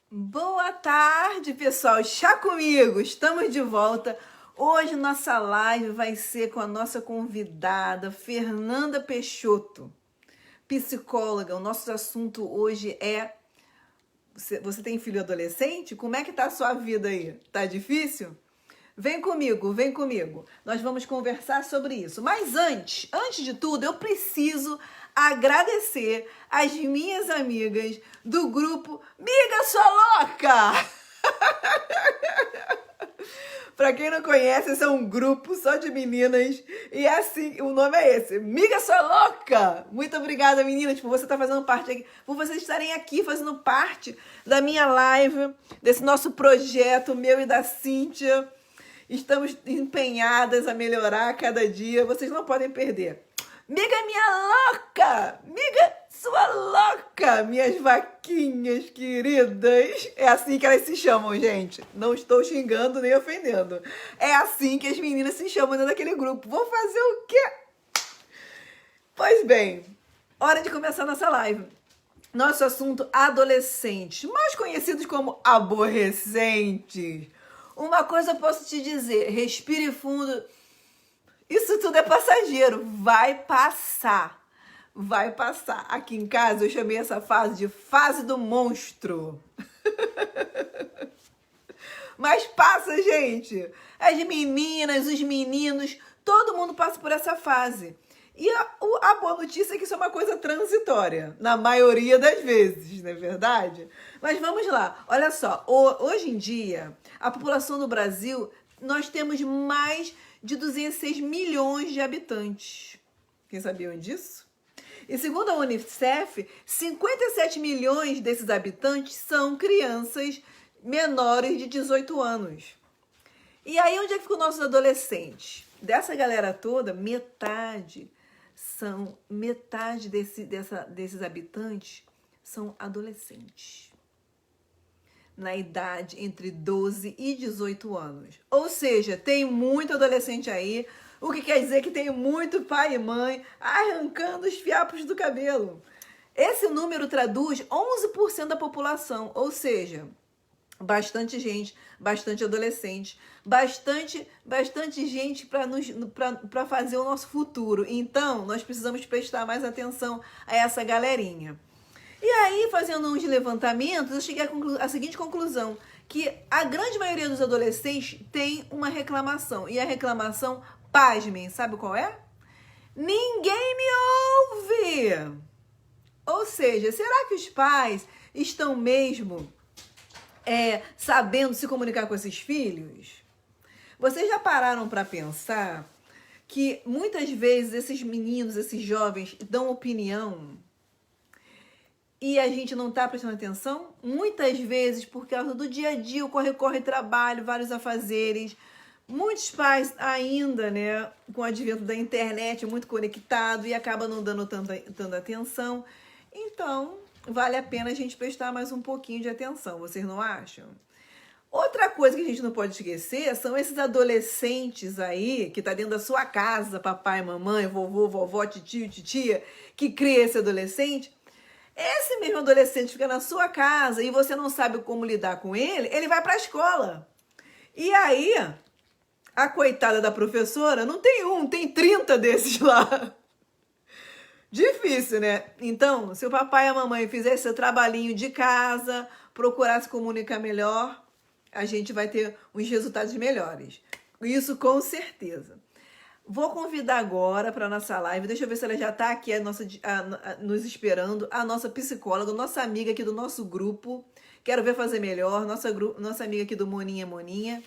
Boa tarde, pessoal. Chá comigo. Estamos de volta. Hoje nossa live vai ser com a nossa convidada, Fernanda Peixoto, psicóloga. O nosso assunto hoje é: você tem filho adolescente? Como é que tá a sua vida aí? Tá difícil? Vem comigo, vem comigo. Nós vamos conversar sobre isso. Mas antes de tudo, eu preciso agradecer as minhas amigas do grupo Miga Sua Louca! Pra quem não conhece, esse é um grupo só de meninas e é assim, o nome é esse, Miga Sua Louca! Muito obrigada, meninas, por você estar fazendo parte aqui, por vocês estarem aqui fazendo parte da minha live, desse nosso projeto, meu e da Cíntia. Estamos empenhadas a melhorar a cada dia, vocês não podem perder. Miga minha louca! Miga sua louca! Minhas vaquinhas queridas! É assim que elas se chamam, gente. Não estou xingando nem ofendendo. É assim que as meninas se chamam dentro daquele grupo. Vou fazer o quê? Pois bem, hora de começar nossa live. Nosso assunto: adolescentes, mais conhecidos como aborrecentes. Uma coisa eu posso te dizer, respire fundo. Isso tudo é passageiro, vai passar. Vai passar. Aqui em casa eu chamei essa fase de fase do monstro. Mas passa, gente. As meninas, os meninos, todo mundo passa por essa fase. E a boa notícia é que isso é uma coisa transitória, na maioria das vezes, não é verdade? Mas vamos lá, olha só, hoje em dia, a população do Brasil, nós temos mais de 206 milhões de habitantes. Quem sabiam disso? E segundo a Unicef, 57 milhões desses habitantes são crianças menores de 18 anos. E aí, onde é que ficam nossos adolescentes? Dessa galera toda, metade desses habitantes são adolescentes. Na idade entre 12 e 18 anos. Ou seja, tem muito adolescente aí, o que quer dizer que tem muito pai e mãe arrancando os fiapos do cabelo. Esse número traduz 11% da população, ou seja, bastante gente, bastante adolescente, bastante gente para fazer o nosso futuro. Então, nós precisamos prestar mais atenção a essa galerinha. E aí, fazendo uns levantamentos, eu cheguei à seguinte conclusão, que a grande maioria dos adolescentes tem uma reclamação. E a reclamação, pasmem, sabe qual é? Ninguém me ouve! Ou seja, será que os pais estão mesmo sabendo se comunicar com esses filhos? Vocês já pararam para pensar que muitas vezes esses meninos, esses jovens dão opinião e a gente não tá prestando atenção? Muitas vezes por causa do dia a dia, o corre-corre, trabalho, vários afazeres. Muitos pais ainda, né, com o advento da internet, muito conectado e acaba não dando tanta atenção. Então, vale a pena a gente prestar mais um pouquinho de atenção, vocês não acham? Outra coisa que a gente não pode esquecer são esses adolescentes aí, que tá dentro da sua casa, papai, mamãe, vovô, vovó, titio, titia, que cria esse adolescente. Esse mesmo adolescente fica na sua casa e você não sabe como lidar com ele, ele vai para a escola. E aí, a coitada da professora não tem tem 30 desses lá. Difícil, né? Então, se o papai e a mamãe fizerem seu trabalhinho de casa, procurar se comunicar melhor, a gente vai ter uns resultados melhores. Isso com certeza. Vou convidar agora para a nossa live, deixa eu ver se ela já está aqui nos esperando, a nossa psicóloga, nossa amiga aqui do nosso grupo. Quero ver fazer melhor, nossa amiga aqui do Moninha Moninha.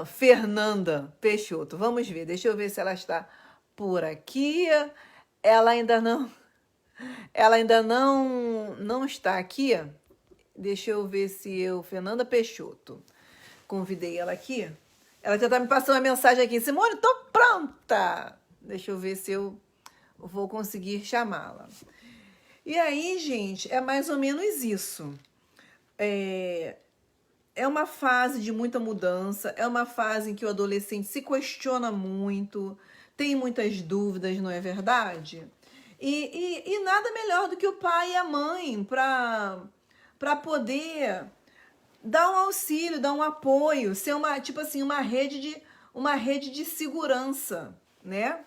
Fernanda Peixoto. Vamos ver, deixa eu ver se ela está por aqui. Ela ainda não está aqui. Deixa eu ver se Fernanda Peixoto. Convidei ela aqui. Ela já tá me passando uma mensagem aqui. Simone, tô pronta! Deixa eu ver se eu vou conseguir chamá-la. E aí, gente, é mais ou menos isso. É uma fase de muita mudança, é uma fase em que o adolescente se questiona muito, tem muitas dúvidas, não é verdade? E nada melhor do que o pai e a mãe para poder dar um auxílio, dar um apoio, ser tipo assim, uma rede de segurança, né?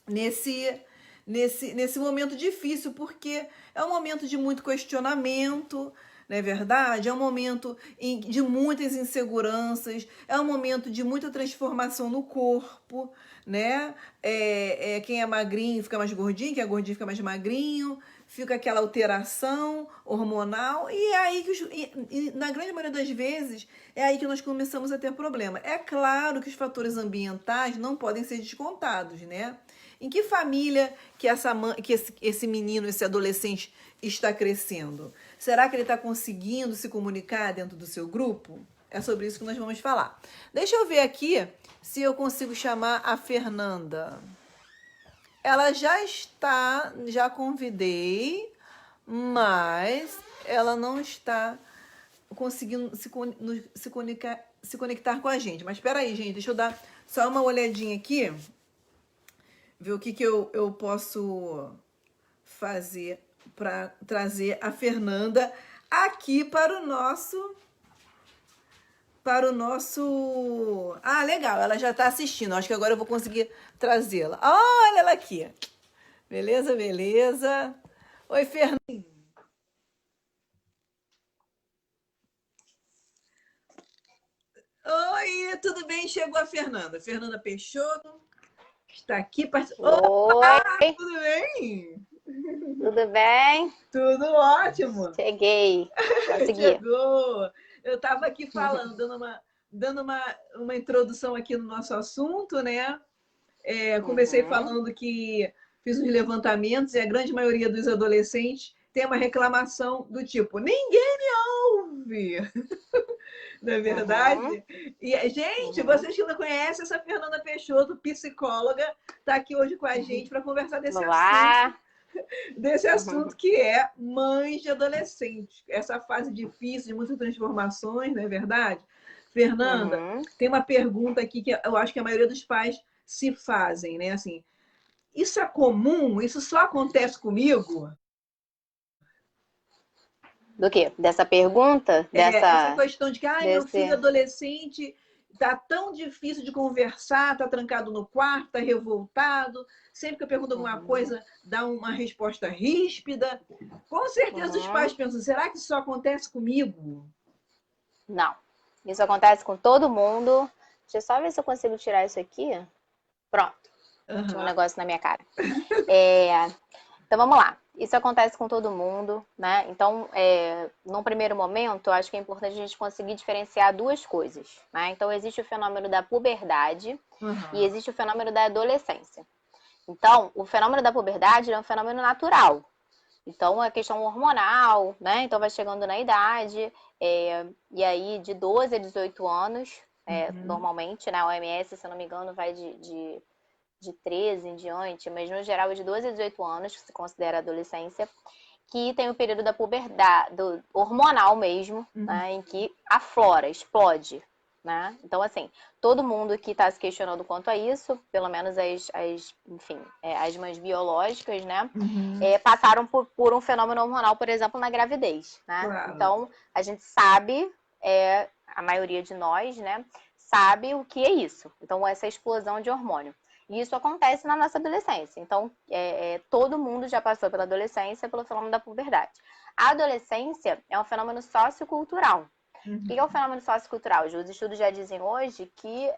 Nesse momento difícil, porque é um momento de muito questionamento, não é verdade? É um momento de muitas inseguranças, é um momento de muita transformação no corpo, né? Quem é magrinho fica mais gordinho, quem é gordinho fica mais magrinho, fica aquela alteração hormonal, e é aí que, na grande maioria das vezes, é aí que nós começamos a ter problema. É claro que os fatores ambientais não podem ser descontados, né? Em que família que esse menino, esse adolescente está crescendo? Será que ele está conseguindo se comunicar dentro do seu grupo? É sobre isso que nós vamos falar. Deixa eu ver aqui se eu consigo chamar a Fernanda. Ela já convidei, mas ela não está conseguindo se conectar com a gente. Mas espera aí, gente, deixa eu dar só uma olhadinha aqui, ver o que eu posso fazer para trazer a Fernanda aqui para o nosso... Ah, legal, ela já está assistindo. Acho que agora eu vou conseguir trazê-la. Olha ela aqui. Beleza, beleza. Oi, Fernanda. Oi, tudo bem? Chegou a Fernanda. Fernanda Peixoto está aqui. Oi, Tudo bem? tudo bem? Tudo ótimo. Cheguei, consegui. Chegou. Eu estava aqui falando, dando uma introdução aqui no nosso assunto, né? Comecei falando que fiz uns levantamentos e a grande maioria dos adolescentes tem uma reclamação do tipo, ninguém me ouve. Não é verdade? E, gente, vocês que não conhecem, essa Fernanda Peixoto, psicóloga, está aqui hoje com a gente para conversar Olá. desse assunto que é mães de adolescentes. Essa fase difícil, de muitas transformações, não é verdade? Fernanda, tem uma pergunta aqui que eu acho que a maioria dos pais se fazem, né? Assim, isso é comum? Isso só acontece comigo? Do quê? Dessa pergunta? Essa questão de que, meu filho desse... adolescente tá tão difícil de conversar, tá trancado no quarto, tá revoltado. Sempre que eu pergunto alguma coisa, dá uma resposta ríspida. Com certeza os pais pensam, será que isso só acontece comigo? Não. Isso acontece com todo mundo. Deixa eu só ver se eu consigo tirar isso aqui. Pronto. Tinha um negócio na minha cara. Então, vamos lá. Isso acontece com todo mundo, né? Então, num primeiro momento, eu acho que é importante a gente conseguir diferenciar duas coisas, né? Então, existe o fenômeno da puberdade e existe o fenômeno da adolescência. Então, o fenômeno da puberdade é um fenômeno natural. Então, é questão hormonal, né? Então, vai chegando na idade, e aí de 12 a 18 anos, normalmente, né? A OMS, se eu não me engano, vai de 13 em diante, mas no geral é de 12 a 18 anos, que se considera adolescência, que tem o período da puberdade, do hormonal mesmo, né, em que aflora, explode, né? Então, assim, todo mundo que está se questionando quanto a isso, pelo menos as mães biológicas, né, passaram por um fenômeno hormonal, por exemplo, na gravidez, né? Claro. Então, a gente sabe, a maioria de nós, né, sabe o que é isso. Então, essa explosão de hormônio. E isso acontece na nossa adolescência. Então, todo mundo já passou pela adolescência pelo fenômeno da puberdade. A adolescência é um fenômeno sociocultural. O que é o fenômeno sociocultural? Os estudos já dizem hoje que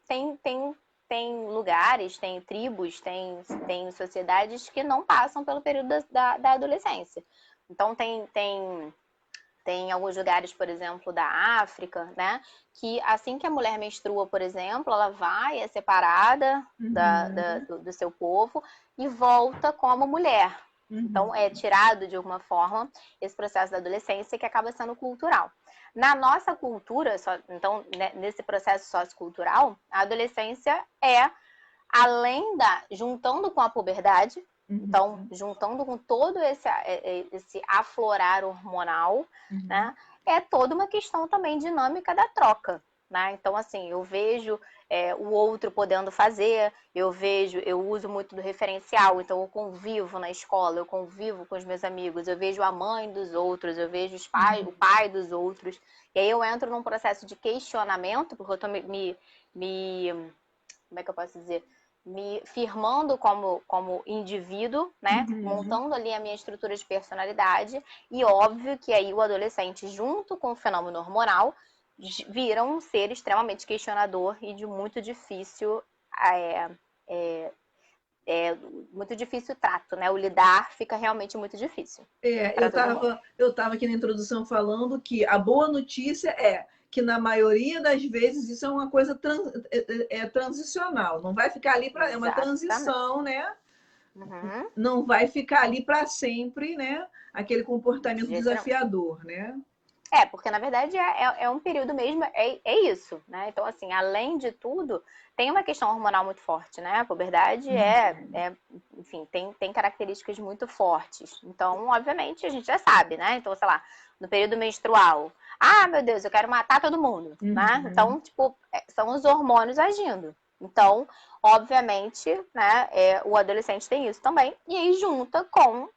tem lugares, tem tribos, tem sociedades que não passam pelo período da adolescência. Então, tem alguns lugares, por exemplo, da África, né? Que assim que a mulher menstrua, por exemplo, ela é separada do seu povo e volta como mulher. Então, é tirado, de alguma forma, esse processo da adolescência que acaba sendo cultural. Na nossa cultura, então, nesse processo sociocultural, a adolescência juntando com a puberdade, então, juntando com todo esse aflorar hormonal, né, é toda uma questão também dinâmica da troca. né? Então, assim, eu vejo o outro podendo fazer, eu uso muito do referencial, então eu convivo na escola, eu convivo com os meus amigos, eu vejo a mãe dos outros, eu vejo o pai dos outros, e aí eu entro num processo de questionamento, porque eu tô como é que eu posso dizer? Me firmando como indivíduo, né? Montando ali a minha estrutura de personalidade. E óbvio que aí o adolescente, junto com o fenômeno hormonal, viram um ser extremamente questionador e de muito difícil muito difícil o trato, né? O lidar fica realmente muito difícil. Eu tava aqui na introdução falando que a boa notícia é que na maioria das vezes isso é uma coisa transicional, não vai ficar ali para é uma transição, né? Não vai ficar ali para sempre, né? Aquele comportamento desafiador, né? Porque na verdade é um período mesmo, é isso, né? Então, assim, além de tudo, tem uma questão hormonal muito forte, né? A puberdade enfim, tem características muito fortes. Então, obviamente, a gente já sabe, né? Então, sei lá, no período menstrual, meu Deus, eu quero matar todo mundo, né? Então, tipo, são os hormônios agindo. Então, obviamente, né, o adolescente tem isso também, e aí junta com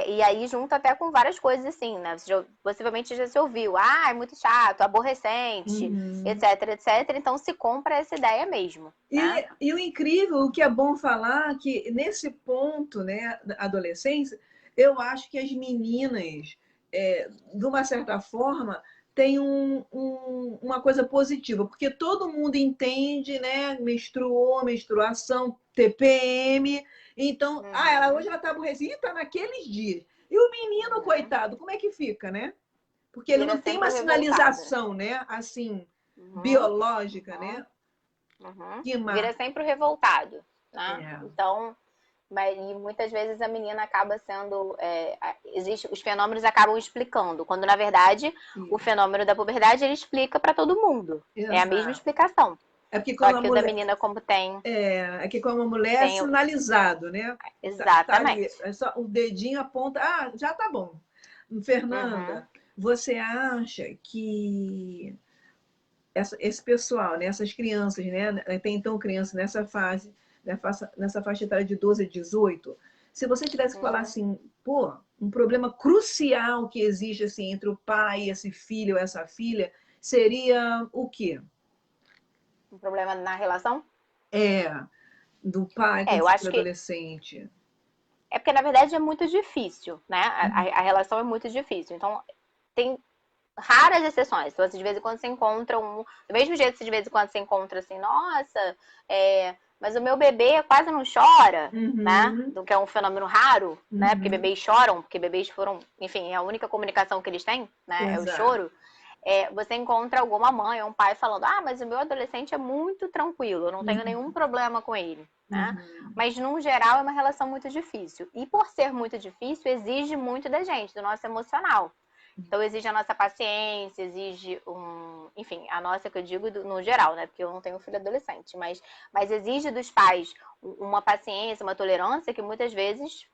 e aí junta até com várias coisas assim, né? Você possivelmente já se ouviu, é muito chato, aborrecente, etc, etc. Então se compra essa ideia mesmo. Né? E o incrível, o que é bom falar, que nesse ponto, né, da adolescência, eu acho que as meninas, de uma certa forma, têm uma coisa positiva, porque todo mundo entende, né? Menstruou, menstruação, TPM, então, hoje ela está aborrecida, está naqueles dias. E o menino, coitado, como é que fica, né? Porque ele não tem uma sinalização, né? Assim, biológica, né? Vira sempre o revoltado, né? Então, e muitas vezes a menina acaba sendo. Os fenômenos acabam explicando, quando na verdade o fenômeno da puberdade ele explica para todo mundo. É a mesma explicação. Porque só que o da menina, como tem. É que como a mulher é sinalizado, né? Exatamente. Tá ali, só o dedinho aponta, já tá bom. Fernanda, você acha que esse pessoal, né, essas crianças, né, tem então crianças nessa faixa etária de 12 a 18, se você tivesse que falar assim, um problema crucial que existe assim, entre o pai, esse filho ou essa filha, seria o quê? Um problema na relação? Do pai com eu o acho filho adolescente. Porque, na verdade, é muito difícil, né? A relação é muito difícil. Então, tem raras exceções. Então, assim, de vez em quando você encontra do mesmo jeito que de vez em quando você encontra assim, nossa, mas o meu bebê quase não chora, né? Do que é um fenômeno raro, né? Porque bebês choram, porque bebês foram, enfim, é a única comunicação que eles têm, né? É o choro. Você encontra alguma mãe ou um pai falando, mas o meu adolescente é muito tranquilo, eu não tenho nenhum problema com ele. Né? Mas, no geral, é uma relação muito difícil. E por ser muito difícil, exige muito da gente, do nosso emocional. Então, exige a nossa paciência, exige enfim, a nossa, que eu digo no geral, né? Porque eu não tenho filho adolescente, mas exige dos pais uma paciência, uma tolerância que muitas vezes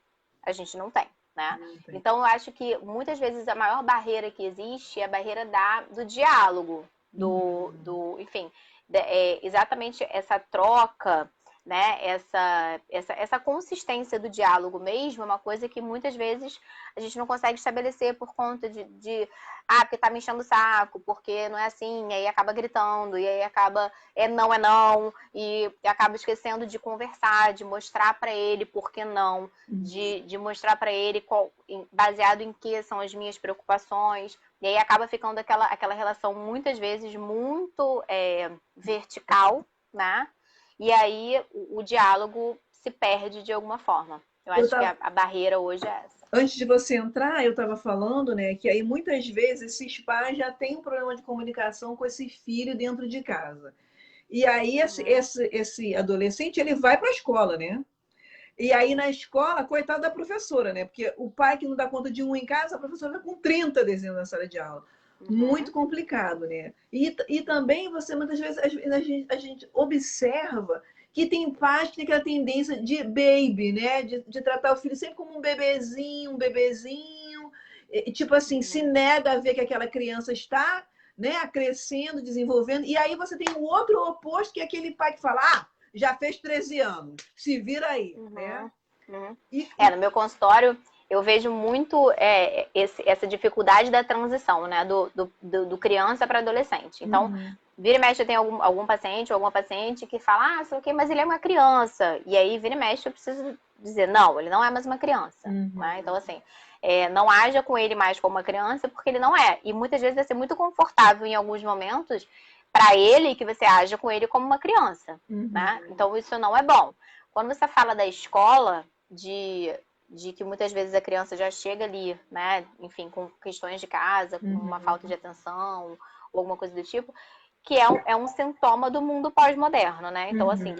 a gente não tem. Né? Então, eu acho que muitas vezes a maior barreira que existe é a barreira do diálogo, enfim, exatamente essa troca, né? Essa consistência do diálogo mesmo é uma coisa que muitas vezes a gente não consegue estabelecer por conta porque tá me enchendo o saco, porque não é assim, e aí acaba gritando, e aí acaba não, e acaba esquecendo de conversar, de mostrar para ele por que não, de mostrar para ele baseado em que são as minhas preocupações, e aí acaba ficando aquela relação muitas vezes muito vertical, né? E aí o diálogo se perde de alguma forma. Eu acho que a barreira hoje é essa. Antes de você entrar, eu estava falando, né, que aí muitas vezes esses pais já têm um problema de comunicação com esse filho dentro de casa. E aí esse adolescente, ele vai para a escola, né? E aí na escola, coitado da professora, né? Porque o pai que não dá conta de um em casa, a professora está com 30 desenhos na sala de aula. Muito complicado, né? E também você, muitas vezes, a gente observa que tem pais que tem aquela tendência de baby, né? De tratar o filho sempre como um bebezinho. E, tipo assim, se nega a ver que aquela criança está, né? Crescendo, desenvolvendo. E aí você tem o outro oposto, que é aquele pai que fala, ah, já fez 13 anos, se vira aí, né? No meu consultório, eu vejo muito essa dificuldade da transição, né? Do criança para adolescente. Então, vira e mexe, tem algum paciente ou alguma paciente que fala, ah, sei o quê, mas ele é uma criança. E aí, vira e mexe, eu preciso dizer, não, ele não é mais uma criança. Né? Então, assim, não haja com ele mais como uma criança, porque ele não é. E muitas vezes vai ser muito confortável em alguns momentos para ele que você haja com ele como uma criança. Né? Então, isso não é bom. Quando você fala da escola, de que muitas vezes a criança já chega ali, né, enfim, com questões de casa, com uma falta de atenção, ou alguma coisa do tipo, que é um sintoma do mundo pós-moderno, né? Então, assim,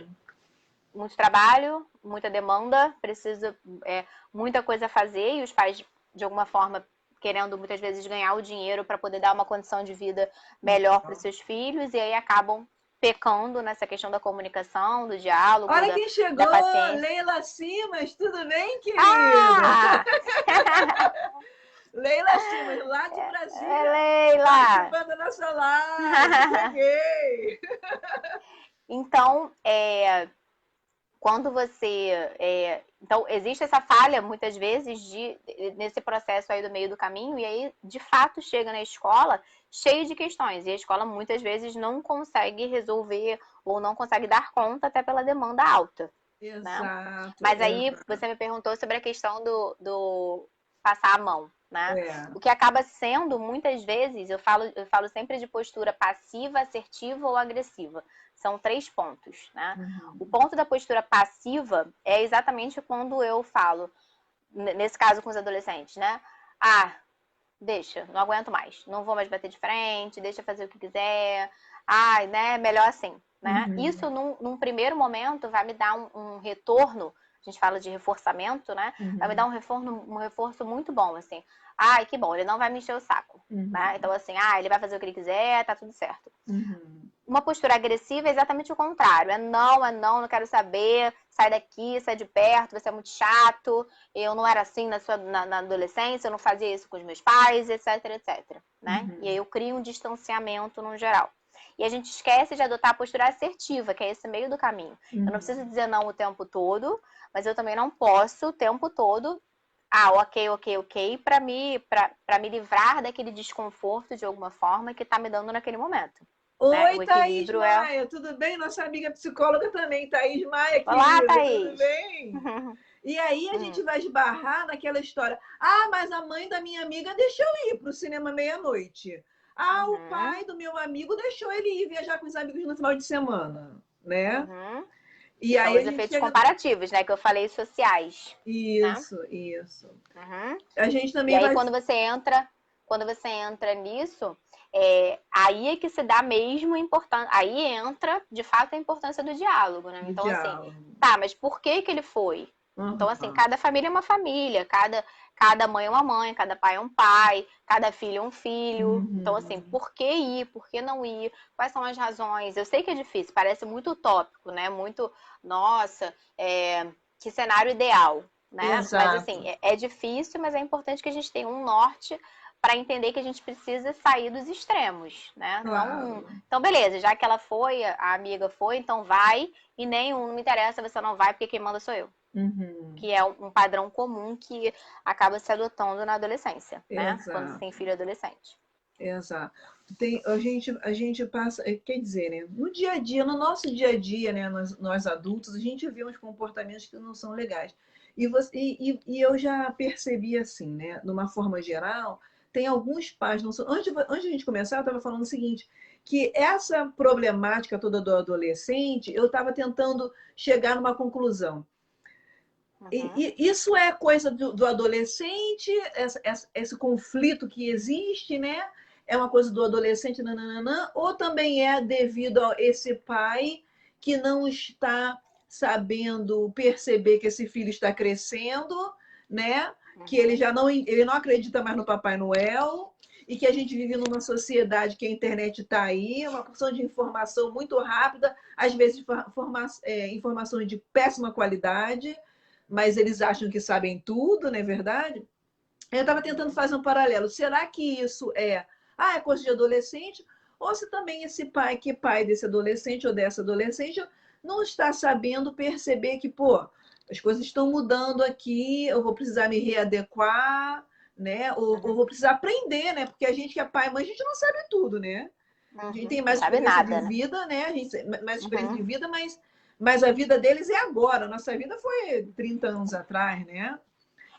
muito trabalho, muita demanda, precisa muita coisa a fazer, e os pais, de alguma forma, querendo muitas vezes ganhar o dinheiro para poder dar uma condição de vida melhor para os seus filhos, e aí acabam pecando nessa questão da comunicação, do diálogo, olha quem chegou, da paciência. Leila Simas, tudo bem, querida? Ah! Leila Simas, lá de Brasília, Leila! participando da nossa live, cheguei! Então, quando você... então, existe essa falha, muitas vezes, nesse processo aí do meio do caminho, e aí, de fato, chega na escola cheio de questões, e a escola, muitas vezes, não consegue resolver, ou não consegue dar conta, até pela demanda alta. Exato. Né? Mas aí, você me perguntou sobre a questão do passar a mão, né? O que acaba sendo, muitas vezes, eu falo sempre de postura passiva, assertiva ou agressiva. São 3 pontos, né? O ponto da postura passiva é exatamente quando eu falo, nesse caso com os adolescentes, né? Ah, deixa, não aguento mais, não vou mais bater de frente, deixa fazer o que quiser, ai, né, melhor assim, né? Isso, num primeiro momento, vai me dar um retorno, a gente fala de reforçamento, né? Vai me dar um reforço muito bom, assim. Ai, que bom, ele não vai me encher o saco, né? Então, assim, ele vai fazer o que ele quiser, tá tudo certo. Uma postura agressiva é exatamente o contrário. É não quero saber, sai daqui, sai de perto, você é muito chato, eu não era assim na adolescência, eu não fazia isso com os meus pais, etc, etc. Né? E aí eu crio um distanciamento no geral. E a gente esquece de adotar a postura assertiva, que é esse meio do caminho. Eu não preciso dizer não o tempo todo, mas eu também não posso o tempo todo ok, para me livrar daquele desconforto de alguma forma que tá me dando naquele momento. Oi, né? O Thaís equilíbrio Maia, tudo bem? Nossa amiga psicóloga também, Thaís Maia, Olá, querida, Thaís. tudo bem? E aí a gente vai esbarrar naquela história. Ah, mas a mãe da minha amiga deixou eu ir para o cinema meia-noite. Ah, o pai do meu amigo deixou ele ir viajar com os amigos no final de semana, né? E São aí os a gente efeitos chega... comparativos, né? Que eu falei, sociais. Isso, né? isso. A gente também e aí, vai... quando você entra nisso, aí é que se dá mesmo importância. Aí entra, de fato, a importância do diálogo, né? Então, assim, tá, mas por que ele foi? Então, assim, cada família é uma família, cada mãe é uma mãe, cada pai é um pai, cada filho é um filho. Então, assim, por que ir? Por que não ir? Quais são as razões? Eu sei que é difícil, parece muito utópico, né? Muito, nossa, que cenário ideal, né? Exato. Mas, assim, é difícil, mas é importante que a gente tenha um norte para entender que a gente precisa sair dos extremos, né? Claro. Então, beleza, já que ela foi, a amiga foi, então vai, e não me interessa, você não vai, porque quem manda sou eu. Que é um padrão comum que acaba se adotando na adolescência, né? Quando você tem filho adolescente. Exato. A gente passa, quer dizer, né? No dia a dia, no nosso dia a dia, né? Nós adultos, a gente vê uns comportamentos que não são legais. E eu já percebi assim, né? Numa forma geral, tem alguns pais, não são, antes de a gente começar, eu estava falando o seguinte, que essa problemática toda do adolescente, eu estava tentando chegar numa conclusão. E isso é coisa do adolescente, esse conflito que existe, né? É uma coisa do adolescente, nananã, ou também é devido a esse pai que não está sabendo perceber que esse filho está crescendo, né? Que ele não acredita mais no Papai Noel, e que a gente vive numa sociedade que a internet está aí, uma porção de informação muito rápida, às vezes informações de péssima qualidade, mas eles acham que sabem tudo, não é verdade? Eu estava tentando fazer um paralelo. Será que isso é coisa de adolescente? ou se também esse pai, que é pai desse adolescente ou dessa adolescente, não está sabendo perceber que, pô, as coisas estão mudando aqui, eu vou precisar me readequar, né? Ou vou precisar aprender, né? Porque a gente que é pai e mãe, a gente não sabe tudo, né? A gente tem Não mais sabe experiência de nada, né? vida, né? A gente tem mais experiência de Uhum. vida, mas a vida deles é agora. A nossa vida foi 30 anos atrás, né?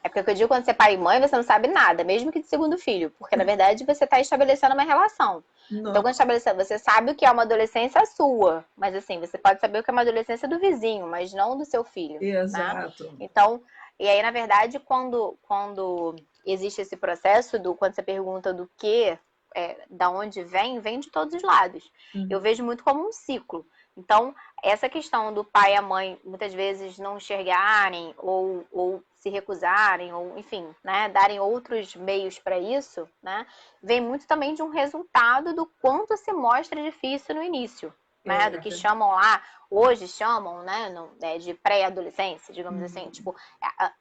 É porque o que eu digo, quando você é pai e mãe, você não sabe nada, mesmo que de segundo filho, porque na verdade você está estabelecendo uma relação. Então, quando Não, estabelecer, você sabe o que é uma adolescência sua, mas assim, você pode saber o que é uma adolescência do vizinho, mas não do seu filho, né? exato. Então, e aí, na verdade, quando existe esse processo quando você pergunta do que, da onde vem, vem de todos os lados. Eu Uhum. vejo muito como um ciclo. Então, essa questão do pai e a mãe muitas vezes não enxergarem ou se recusarem, ou enfim, né, darem outros meios para isso, né, vem muito também de um resultado do quanto se mostra difícil no início, né, do que É. chamam lá, hoje chamam, né, de pré-adolescência, digamos assim, Uhum. tipo,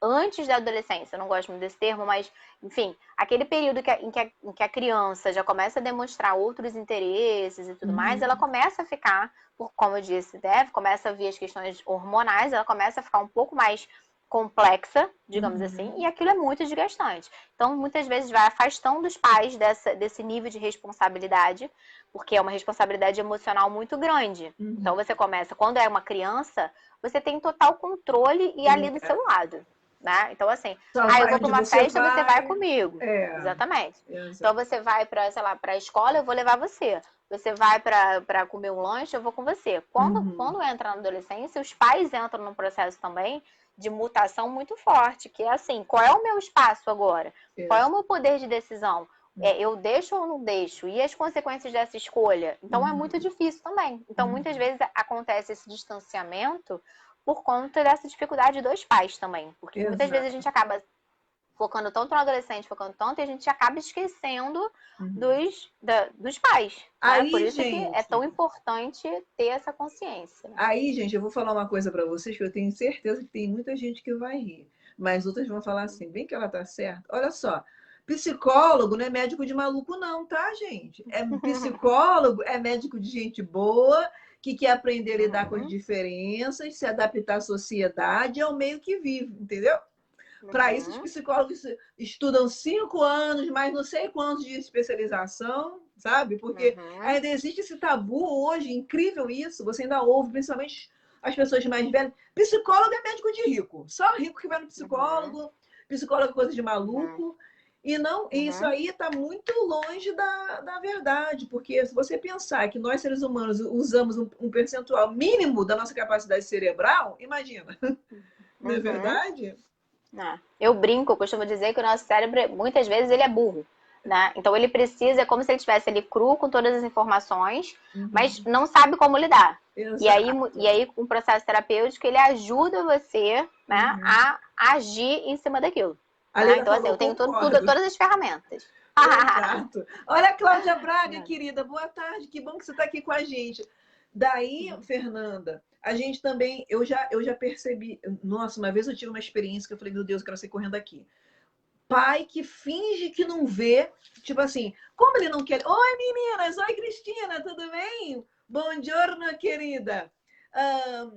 antes da adolescência, eu não gosto muito desse termo, mas, enfim, aquele período em que a criança já começa a demonstrar outros interesses e tudo mais, ela Uhum. começa a ficar, como eu disse, começa a vir as questões hormonais, ela começa a ficar um pouco mais complexa, digamos assim, e Uhum. aquilo é muito desgastante. Então, muitas vezes vai afastando os pais desse nível de responsabilidade, porque é uma responsabilidade emocional muito grande. Então, Uhum. você começa, quando é uma criança, você tem total controle e ali do É. seu lado, né? Então, assim, Só eu vai vou para onde uma você festa, você vai vai. comigo. É. Exatamente. Então, Exato. você vai para, sei lá, para a escola, eu vou levar você. Você vai para comer um lanche, eu vou com você. Uhum. Quando entra na adolescência, os pais entram num processo também de mutação muito forte, que é assim, qual é o meu espaço agora? Qual é o meu poder de decisão? Eu deixo ou não deixo? E as consequências dessa escolha? Então é muito Uhum. difícil também. Então muitas Uhum. vezes acontece esse distanciamento por conta dessa dificuldade dos pais também. Porque muitas vezes a Exato. gente acaba focando tanto no adolescente, focando tanto, e a gente acaba esquecendo Uhum. dos pais, né? Por Aí, isso que é tão gente, importante ter essa consciência. Né? eu vou falar uma coisa para vocês que eu tenho certeza que tem muita gente que vai rir, mas outras vão falar assim, bem que ela tá certa. Olha só, psicólogo não é médico de maluco não, tá, gente? É psicólogo, é médico de gente boa, que quer aprender a lidar com as Uhum, diferenças, se adaptar à sociedade, ao meio que vive, entendeu? Para isso, os uhum, psicólogos estudam 5 anos, mais não sei quantos de especialização, sabe? Porque uhum, ainda existe esse tabu hoje, incrível isso. Você ainda ouve, principalmente as pessoas mais velhas. Psicólogo é médico de rico. Só rico que vai no uhum, psicólogo. Psicólogo é coisa de uhum, maluco. E não, isso uhum, aí está muito longe da verdade, porque se você pensar que nós, seres humanos, usamos um percentual mínimo da nossa capacidade cerebral, imagina, não é uhum. verdade? Eu brinco, eu costumo dizer que o nosso cérebro, muitas vezes, ele é burro. Né? Então ele precisa, é como se ele estivesse ali cru com todas as informações, mas Uhum. não sabe como lidar. E Exato. aí com o processo terapêutico, ele ajuda você, né, Uhum. a agir em cima daquilo. A Né? Leila Então, assim, falou, eu tenho concordo. todas as ferramentas. Exato. Olha a Cláudia Braga, querida, boa tarde, que bom que você está aqui com a gente. Daí, Fernanda, a gente também, eu já percebi, nossa, uma vez eu tive uma experiência que eu falei, meu Deus, eu quero sair correndo aqui. Pai que finge que não vê, tipo assim, como ele não quer. Oi, meninas, oi, Cristina, tudo bem? Bom giorno, querida. Ah,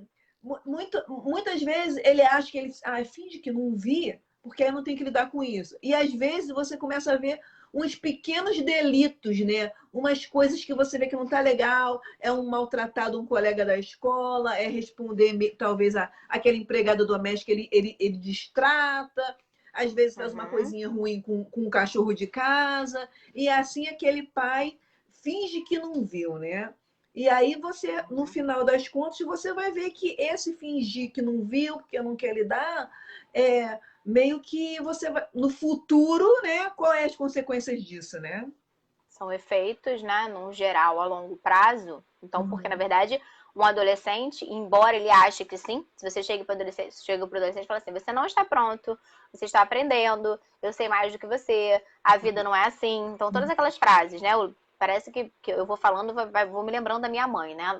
muitas vezes ele acha que ele finge que não vi, porque aí não tem que lidar com isso. E às vezes você começa a ver uns pequenos delitos, né? Umas coisas que você vê que não tá legal, é um maltratado um colega da escola, é responder talvez aquele empregado doméstico, ele distrata, às vezes faz uma Uhum, coisinha ruim com um cachorro de casa, e assim aquele pai finge que não viu, né? E aí você, no uhum. final das contas, você vai ver que esse fingir que não viu, porque não quer lidar, meio que você vai, no futuro, né? Qual é as consequências disso, né? São efeitos, né, num geral, a longo prazo. Então, porque na Uhum. verdade, um adolescente, embora ele ache que sim, se você chega para o adolescente e fala assim, você não está pronto, você está aprendendo, eu sei mais do que você, a vida não é assim. Então, todas aquelas frases, né? Parece que eu vou falando, vou me lembrando da minha mãe, né?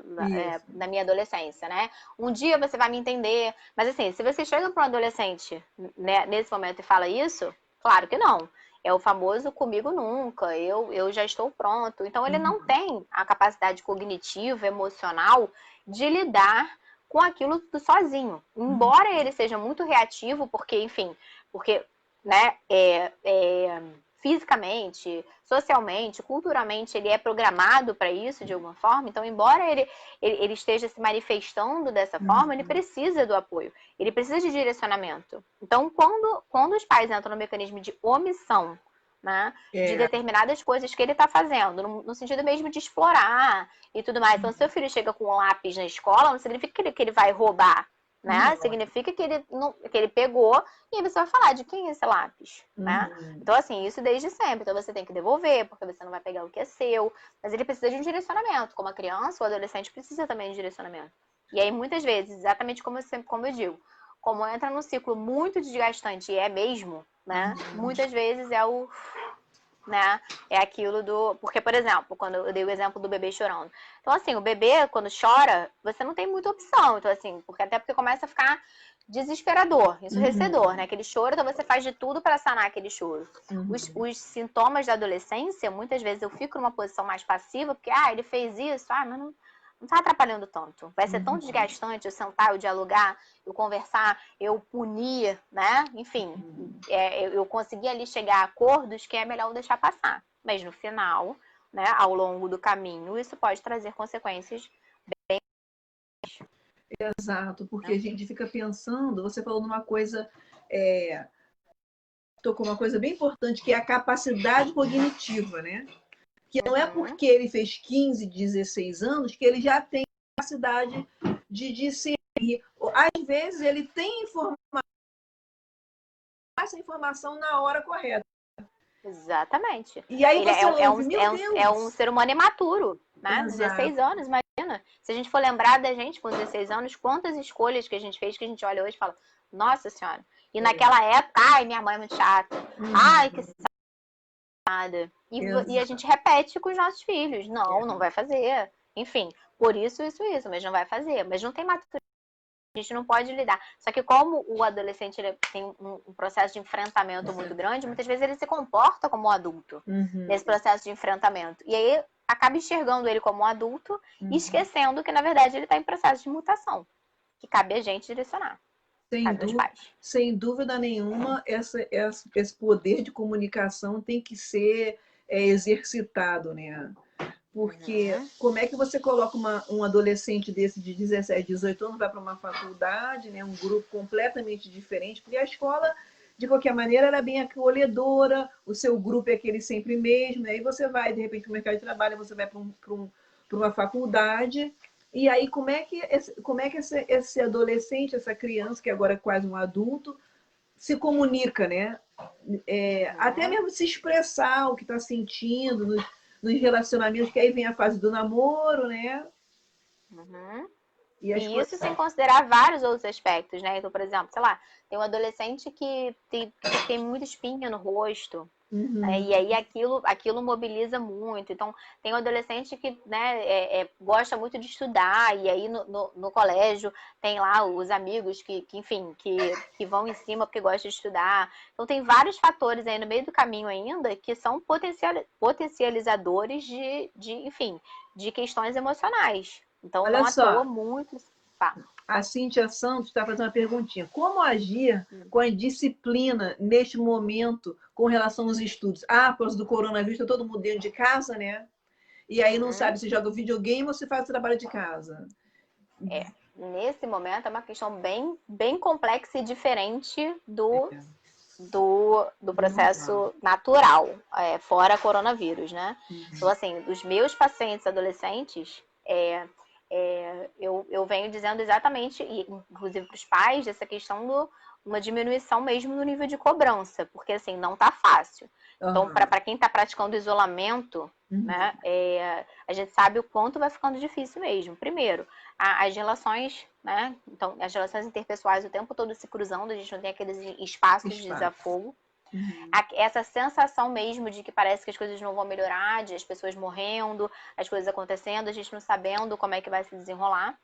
Isso. Da minha adolescência, né? Um dia você vai me entender. Mas assim, se você chega para um adolescente, né, nesse momento e fala isso, claro que não. é o famoso comigo nunca, eu já estou pronto. Então, ele não tem a capacidade cognitiva, emocional de lidar com aquilo sozinho. Embora ele seja muito reativo, porque, enfim, porque, né, fisicamente, socialmente, culturalmente, ele é programado para isso de alguma forma. Então, embora ele esteja se manifestando dessa forma, ele precisa do apoio, ele precisa de direcionamento. Então, quando os pais entram no mecanismo de omissão, né, de determinadas coisas que ele está fazendo, no sentido mesmo de explorar e tudo mais. Então, se seu filho chega com um lápis na escola, não significa que ele vai roubar, né? Significa que ele pegou e aí você vai falar de quem é esse lápis, né? Então, assim, isso desde sempre. Então, você tem que devolver, porque você não vai pegar o que é seu. Mas ele precisa de um direcionamento. Como a criança, o adolescente precisa também de direcionamento. E aí, muitas vezes, exatamente como eu digo, como entra num ciclo muito desgastante, e é mesmo, né? Muitas vezes né? É aquilo do... Porque, por exemplo, quando eu dei o exemplo do bebê chorando. Então, assim, o bebê, quando chora, você não tem muita opção. Então, assim, porque começa a ficar desesperador, ensurdecedor, né? Aquele choro, então você faz de tudo para sanar aquele choro. Os sintomas da adolescência, muitas vezes eu fico numa posição mais passiva, porque, ele fez isso, mas não tá atrapalhando tanto. Vai ser tão desgastante eu sentar, eu dialogar, eu conversar, eu punir, né? Enfim, eu consegui ali chegar a acordos que é melhor eu deixar passar. Mas no final, né, ao longo do caminho, isso pode trazer consequências bem... Exato, porque a gente fica pensando, você falou numa coisa, tocou uma coisa bem importante, que é a capacidade cognitiva, né? Que não é porque ele fez 15, 16 anos que ele já tem capacidade de discernir. Às vezes ele tem essa informação na hora correta. Exatamente. E aí ele você é um ser humano imaturo, né? Exato. 16 anos, imagina. Se a gente for lembrar da gente com 16 anos, quantas escolhas que a gente fez que a gente olha hoje e fala, nossa senhora. E naquela época, minha mãe é muito chata. Que nada. E a gente repete com os nossos filhos. Não vai fazer. Enfim, por isso, mas não vai fazer. Mas não tem maturidade. A gente não pode lidar. Só que como o adolescente tem um processo de enfrentamento muito grande, muitas vezes ele se comporta como um adulto nesse processo de enfrentamento. E aí acaba enxergando ele como um adulto e esquecendo que, na verdade, ele está em processo de mutação. Que cabe a gente direcionar. Sem dúvida nenhuma, esse poder de comunicação tem que ser exercitado, né? Porque como é que você coloca um adolescente desse de 17, 18 anos, vai para uma faculdade, né, um grupo completamente diferente, porque a escola, de qualquer maneira, era bem acolhedora, o seu grupo é aquele sempre mesmo, aí você vai, de repente, para o mercado de trabalho, você vai para uma faculdade, e aí como é que esse adolescente, essa criança, que agora é quase um adulto, se comunica, né? Até mesmo se expressar o que está sentindo nos relacionamentos, que aí vem a fase do namoro, né? E isso sem considerar vários outros aspectos, né? Então, por exemplo, sei lá, tem um adolescente que tem muita espinha no rosto, né? E aí aquilo mobiliza muito. Então, tem um adolescente que, né, gosta muito de estudar, e aí no colégio tem lá os amigos que vão em cima porque gostam de estudar. Então, tem vários fatores aí no meio do caminho ainda que são potencializadores de questões emocionais. Então, olha não só, à toa muito... A Cíntia Santos está fazendo uma perguntinha. Como agir com a disciplina neste momento com relação aos estudos? Por causa do coronavírus, está todo mundo dentro de casa, né? E aí não sabe se joga videogame ou se faz o trabalho de casa. Nesse momento é uma questão bem, bem complexa e diferente do processo natural, fora coronavírus, né? Então, assim, dos meus pacientes adolescentes, eu venho dizendo exatamente, e inclusive para os pais, dessa questão de uma diminuição mesmo no nível de cobrança, porque assim, não tá fácil. Então, para quem está praticando isolamento, né, a gente sabe o quanto vai ficando difícil mesmo. Primeiro, as relações, né? Então, as relações interpessoais o tempo todo se cruzando, a gente não tem aqueles espaços de desafogo. Essa sensação mesmo de que parece que as coisas não vão melhorar, de as pessoas morrendo, as coisas acontecendo, a gente não sabendo como é que vai se desenrolar.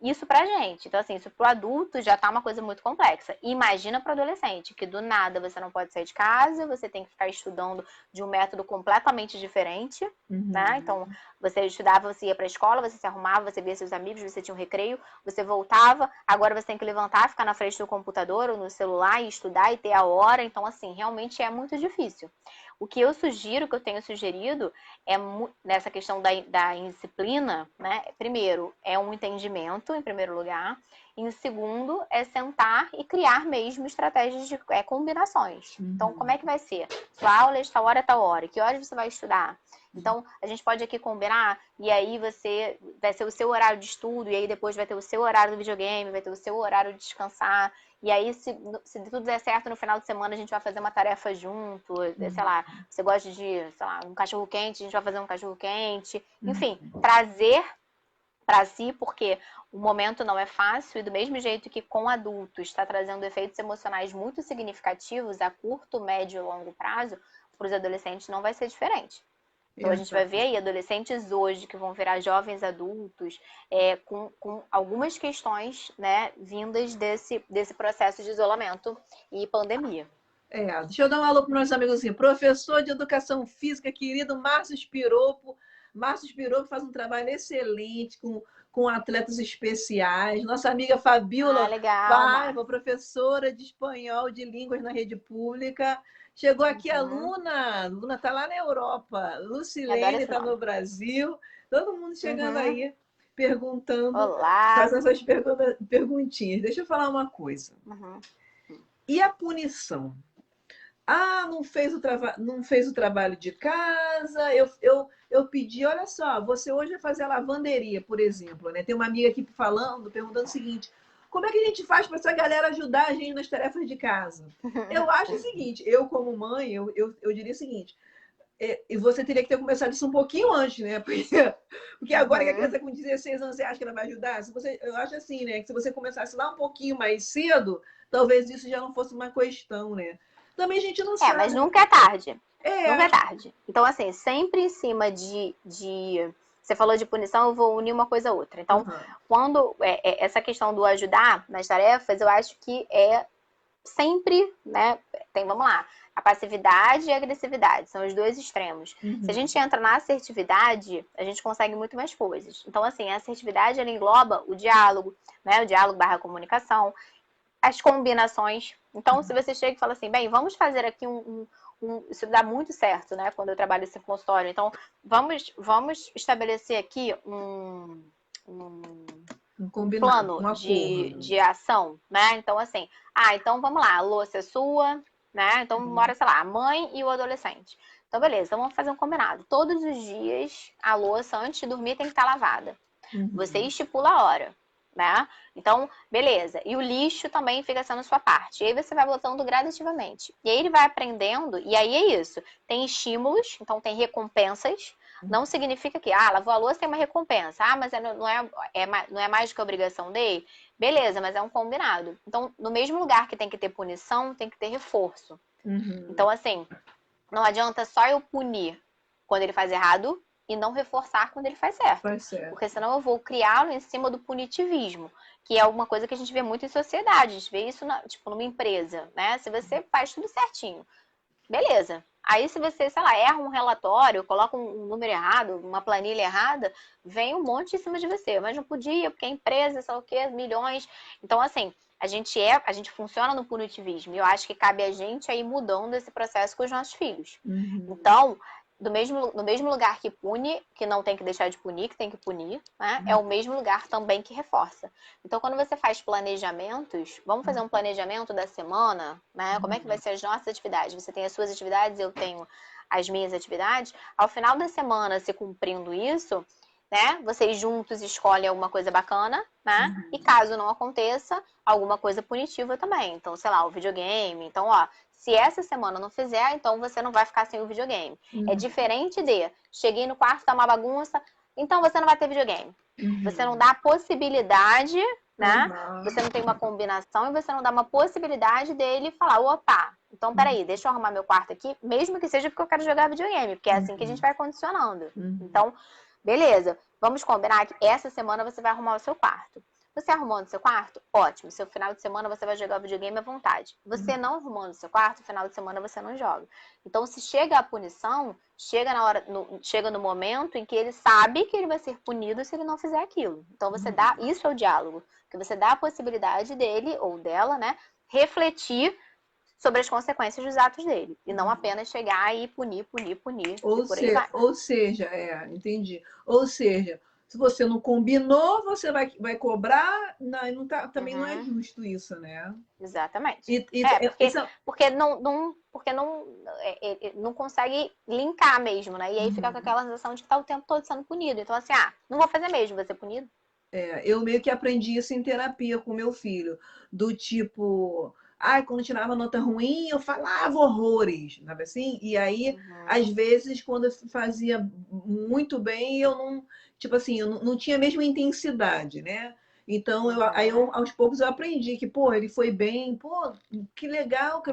Isso pra gente. Então, assim, isso pro adulto já tá uma coisa muito complexa. Imagina pro adolescente, que do nada você não pode sair de casa, você tem que ficar estudando de um método completamente diferente, né? Então, você estudava, você ia pra escola, você se arrumava, você via seus amigos, você tinha um recreio, você voltava, agora você tem que levantar, ficar na frente do computador ou no celular e estudar e ter a hora. Então, assim, realmente é muito difícil. O que eu sugiro, que eu tenho sugerido, é nessa questão da indisciplina, né? Primeiro, é um entendimento, em primeiro lugar. Em segundo, é sentar e criar mesmo estratégias de combinações. Então, como é que vai ser? Sua aula é de tal hora a tal hora. Que horas você vai estudar? Então, a gente pode aqui combinar, e aí você vai ser o seu horário de estudo, e aí depois vai ter o seu horário do videogame, vai ter o seu horário de descansar. E aí, se tudo der certo, no final de semana a gente vai fazer uma tarefa junto, sei lá, você gosta de, sei lá, um cachorro-quente, a gente vai fazer um cachorro-quente. Enfim, trazer para si, porque o momento não é fácil e do mesmo jeito que com adultos está trazendo efeitos emocionais muito significativos a curto, médio e longo prazo, para os adolescentes não vai ser diferente. Então, a gente vai ver aí adolescentes hoje que vão virar jovens adultos com algumas questões, né, vindas desse processo de isolamento e pandemia. Deixa eu dar um alô para os meus amigos assim. Professor de Educação Física, querido Márcio Spiropo. Márcio Spiropo faz um trabalho excelente com atletas especiais. Nossa amiga Fabiola Paiva, professora de espanhol, de línguas na rede pública. Chegou aqui a Luna. Luna está lá na Europa. Lucilene está no Brasil. Todo mundo chegando aí, perguntando. Olá! Fazendo essas perguntinhas. Deixa eu falar uma coisa. E a punição? Não fez o trabalho de casa, eu pedi, olha só, você hoje vai fazer a lavanderia, por exemplo, né? Tem uma amiga aqui perguntando o seguinte, como é que a gente faz para essa galera ajudar a gente nas tarefas de casa? Eu acho o seguinte, eu como mãe, eu diria o seguinte, e você teria que ter começado isso um pouquinho antes, né? Porque agora que a criança com 16 anos, você acha que ela vai ajudar? Eu acho assim, né? Que se você começasse lá um pouquinho mais cedo, talvez isso já não fosse uma questão, né? Também a gente não sabe. Mas nunca é tarde. Nunca é tarde. Então, assim, sempre em cima de... Você falou de punição, eu vou unir uma coisa a outra. Então, quando essa questão do ajudar nas tarefas, eu acho que é sempre, né? Vamos lá, a passividade e a agressividade são os dois extremos. Se a gente entra na assertividade, a gente consegue muito mais coisas. Então, assim, a assertividade, ela engloba o diálogo, né? O diálogo / comunicação, as combinações. Então, se você chega e fala assim, bem, vamos fazer aqui isso dá muito certo, né? Quando eu trabalho nesse consultório. Então, vamos estabelecer aqui um plano de ação, né? Então, assim, então vamos lá, a louça é sua, né? Então, mora, sei lá, a mãe e o adolescente. Então, beleza, então vamos fazer um combinado. Todos os dias, a louça, antes de dormir, tem que estar lavada. Você estipula a hora, né? Então, beleza. E o lixo também fica sendo sua parte. E aí você vai botando gradativamente. E aí ele vai aprendendo, e aí é isso. Tem estímulos, então tem recompensas. Não significa que, lavou a louça, tem uma recompensa. Mas não é mais do que a obrigação dele? Beleza, mas é um combinado. Então, no mesmo lugar que tem que ter punição, tem que ter reforço. Então, assim, não adianta só eu punir quando ele faz errado e não reforçar quando ele faz certo. Porque senão eu vou criá-lo em cima do punitivismo, que é alguma coisa que a gente vê muito em sociedade. A gente vê isso, numa empresa, né? Se você faz tudo certinho, beleza. Aí, se você, sei lá, erra um relatório, coloca um número errado, uma planilha errada, vem um monte em cima de você. Mas não podia, porque a empresa, sei lá o quê, milhões. Então, assim, a gente funciona no punitivismo. E eu acho que cabe a gente aí mudando esse processo com os nossos filhos. Então, no mesmo lugar que pune, que não tem que deixar de punir, que tem que punir, né? É o mesmo lugar também que reforça. Então, quando você faz planejamentos, vamos fazer um planejamento da semana, né? Como é que vai ser as nossas atividades? Você tem as suas atividades, eu tenho as minhas atividades. Ao final da semana, se cumprindo isso, né? Vocês juntos escolhem alguma coisa bacana, né? E caso não aconteça, alguma coisa punitiva também. Então, sei lá, o videogame. Então, se essa semana não fizer, então você não vai ficar sem o videogame. É diferente de, cheguei no quarto, tá uma bagunça, então você não vai ter videogame. Você não dá a possibilidade, né? Você não tem uma combinação e você não dá uma possibilidade dele falar, opa, então peraí, deixa eu arrumar meu quarto aqui, mesmo que seja porque eu quero jogar videogame, porque é assim que a gente vai condicionando. Então, beleza, vamos combinar que essa semana você vai arrumar o seu quarto. Você arrumou no seu quarto? Ótimo. Seu final de semana você vai jogar videogame à vontade. Você não arrumou no seu quarto, final de semana você não joga. Então, se chega a punição, chega no momento em que ele sabe que ele vai ser punido se ele não fizer aquilo. Então, você dá, isso é o diálogo, que você dá a possibilidade dele ou dela, né, refletir sobre as consequências dos atos dele. E não apenas chegar e punir, e por aí vai. Ou seja, entendi. Ou seja, se você não combinou, você vai cobrar. Não tá, também não é justo isso, né? Exatamente. E, Porque, isso, não consegue linkar mesmo, né? E aí fica com aquela sensação de que tá o tempo todo sendo punido. Então, assim, não vou fazer mesmo, vou ser punido. eu meio que aprendi isso em terapia com meu filho. Do tipo, quando tirava nota ruim, eu falava horrores, sabe assim? E aí, às vezes, quando eu fazia muito bem, eu não, tipo assim, eu não tinha a mesma intensidade, né? Então, aos poucos eu aprendi que, pô, ele foi bem, pô, que legal,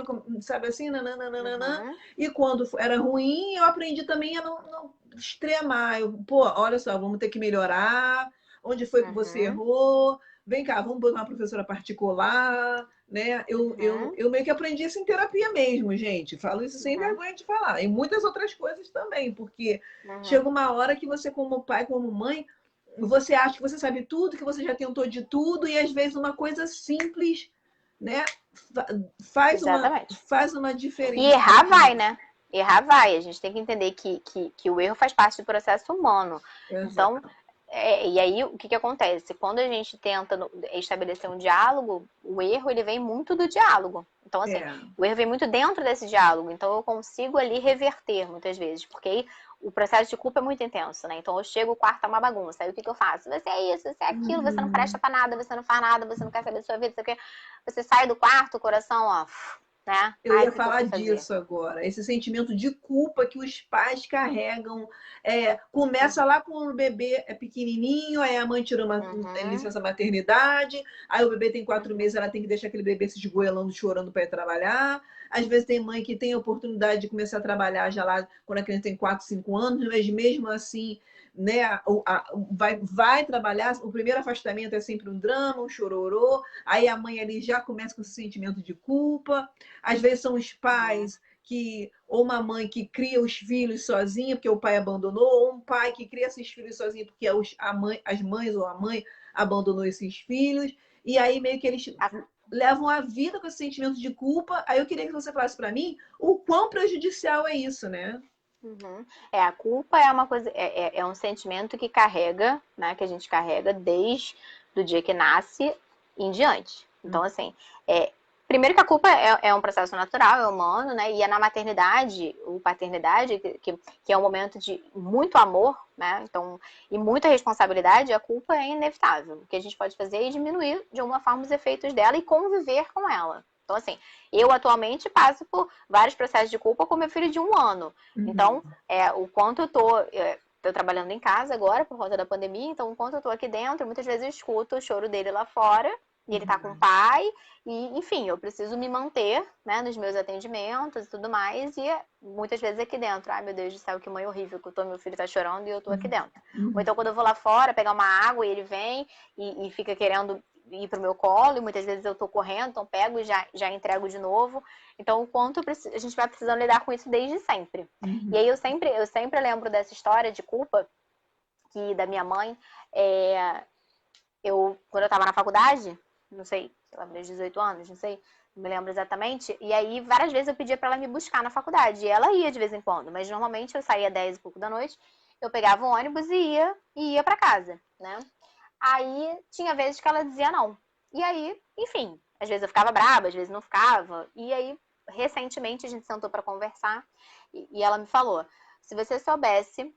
sabe assim, nananana. E quando era ruim, eu aprendi também a não extremar. Pô, olha só, vamos ter que melhorar. Onde foi que você errou? Vem cá, vamos botar uma professora particular, né? Eu meio que aprendi isso em terapia mesmo, gente. Falo isso sem vergonha de falar. E muitas outras coisas também, porque chega uma hora que você, como pai, como mãe, você acha que você sabe tudo, que você já tentou de tudo, e às vezes uma coisa simples, né, Exatamente. faz uma diferença. E errar vai, né? Errar vai. A gente tem que entender que o erro faz parte do processo humano. Exato. Então, e aí o que acontece? Quando a gente tenta estabelecer um diálogo, o erro ele vem muito do diálogo. Então, assim, o erro vem muito dentro desse diálogo. Então, eu consigo ali reverter muitas vezes, porque aí o processo de culpa é muito intenso, né? Então, eu chego, o quarto tá uma bagunça. Aí, o que eu faço? Você é isso, você é aquilo, você não presta pra nada, você não faz nada, você não quer saber da sua vida, você sai do quarto, o coração, ó, né? Eu ia falar disso agora, esse sentimento de culpa que os pais carregam. Começa lá com o bebê pequenininho, aí a mãe tira uma licença maternidade, aí o bebê tem 4 meses, ela tem que deixar aquele bebê se esgoelando, chorando para ir trabalhar. Às vezes tem mãe que tem a oportunidade de começar a trabalhar já lá quando a criança tem 4, 5 anos, mas mesmo assim, né, vai trabalhar, o primeiro afastamento é sempre um drama, um chororô, aí a mãe ali já começa com esse sentimento de culpa. Às vezes são os pais ou uma mãe que cria os filhos sozinha porque o pai abandonou, ou um pai que cria esses filhos sozinho porque as mães ou a mãe abandonou esses filhos, e aí meio que eles levam a vida com esse sentimento de culpa. Aí eu queria que você falasse para mim o quão prejudicial é isso, né? A culpa é uma coisa, é um sentimento que carrega, né? Que a gente carrega desde o dia que nasce em diante. Então, assim, primeiro que a culpa é um processo natural, é humano, né? E é na maternidade ou paternidade, que é um momento de muito amor, né? Então, e muita responsabilidade, a culpa é inevitável. O que a gente pode fazer é diminuir de alguma forma os efeitos dela e conviver com ela. Então, assim, eu atualmente passo por vários processos de culpa com meu filho de 1 ano. Então, o quanto eu tô trabalhando em casa agora por conta da pandemia, então enquanto eu tô aqui dentro, muitas vezes eu escuto o choro dele lá fora, e ele tá com o pai, e enfim, eu preciso me manter, né, nos meus atendimentos e tudo mais, e muitas vezes aqui dentro, ai meu Deus do céu, que mãe horrível que eu tô, meu filho tá chorando e eu tô aqui dentro. Ou então quando eu vou lá fora pegar uma água e ele vem e fica querendo ir pro meu colo, e muitas vezes eu tô correndo, então pego e já entrego de novo. Então, o quanto a gente vai precisando lidar com isso desde sempre. E aí eu sempre lembro dessa história de culpa que da minha mãe. Quando eu tava na faculdade, não sei lá, meus 18 anos, não sei, não me lembro exatamente. E aí, várias vezes eu pedia pra ela me buscar na faculdade. E ela ia de vez em quando, mas normalmente eu saía 10 e pouco da noite, eu pegava um ônibus e ia pra casa, né? Aí tinha vezes que ela dizia não. E aí, enfim, às vezes eu ficava brava, às vezes não ficava. E aí, recentemente, a gente sentou para conversar e ela me falou: se você soubesse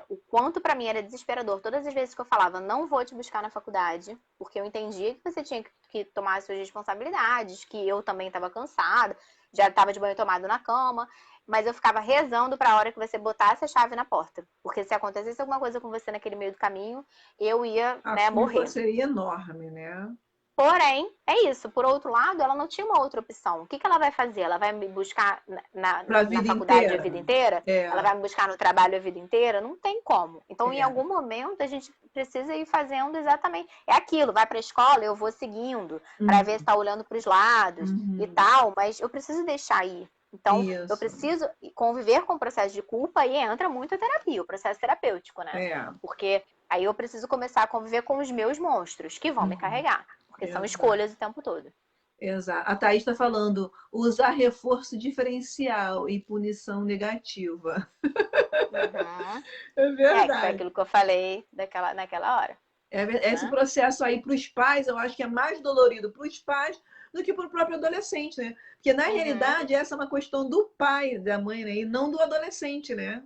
o quanto para mim era desesperador todas as vezes que eu falava não vou te buscar na faculdade, porque eu entendia que você tinha que tomar as suas responsabilidades, que eu também estava cansada, já estava de banho tomado na cama, mas eu ficava rezando para a hora que você botasse a chave na porta, porque se acontecesse alguma coisa com você naquele meio do caminho, eu ia, A culpa morrer. seria enorme, né? Porém, é isso. Por outro lado, ela não tinha uma outra opção. O que ela vai fazer? Ela vai me buscar Pra na vida faculdade a inteira. vida inteira? Ela É, vai me buscar no trabalho a vida inteira? Não tem como. Então, em é. algum momento, a gente precisa ir fazendo exatamente. É aquilo, vai para a escola, eu vou seguindo, para ver se Uhum, está olhando para os lados e uhum. tal, mas eu preciso deixar ir. Então, eu Isso. preciso conviver com o processo de culpa e entra muito a terapia, o processo terapêutico, né? É. Porque aí eu preciso começar a conviver com os meus monstros, que vão me Uhum. carregar. Porque são Exato. escolhas o tempo todo. Exato. A Thaís está falando usar reforço diferencial e punição negativa. Uhum. É É, que foi verdade. aquilo que eu falei naquela hora, Esse né? processo aí para os pais, eu acho que é mais dolorido para os pais do que para o próprio adolescente, né? Porque na Uhum. realidade essa é uma questão do pai, da mãe, né? E não do adolescente, né?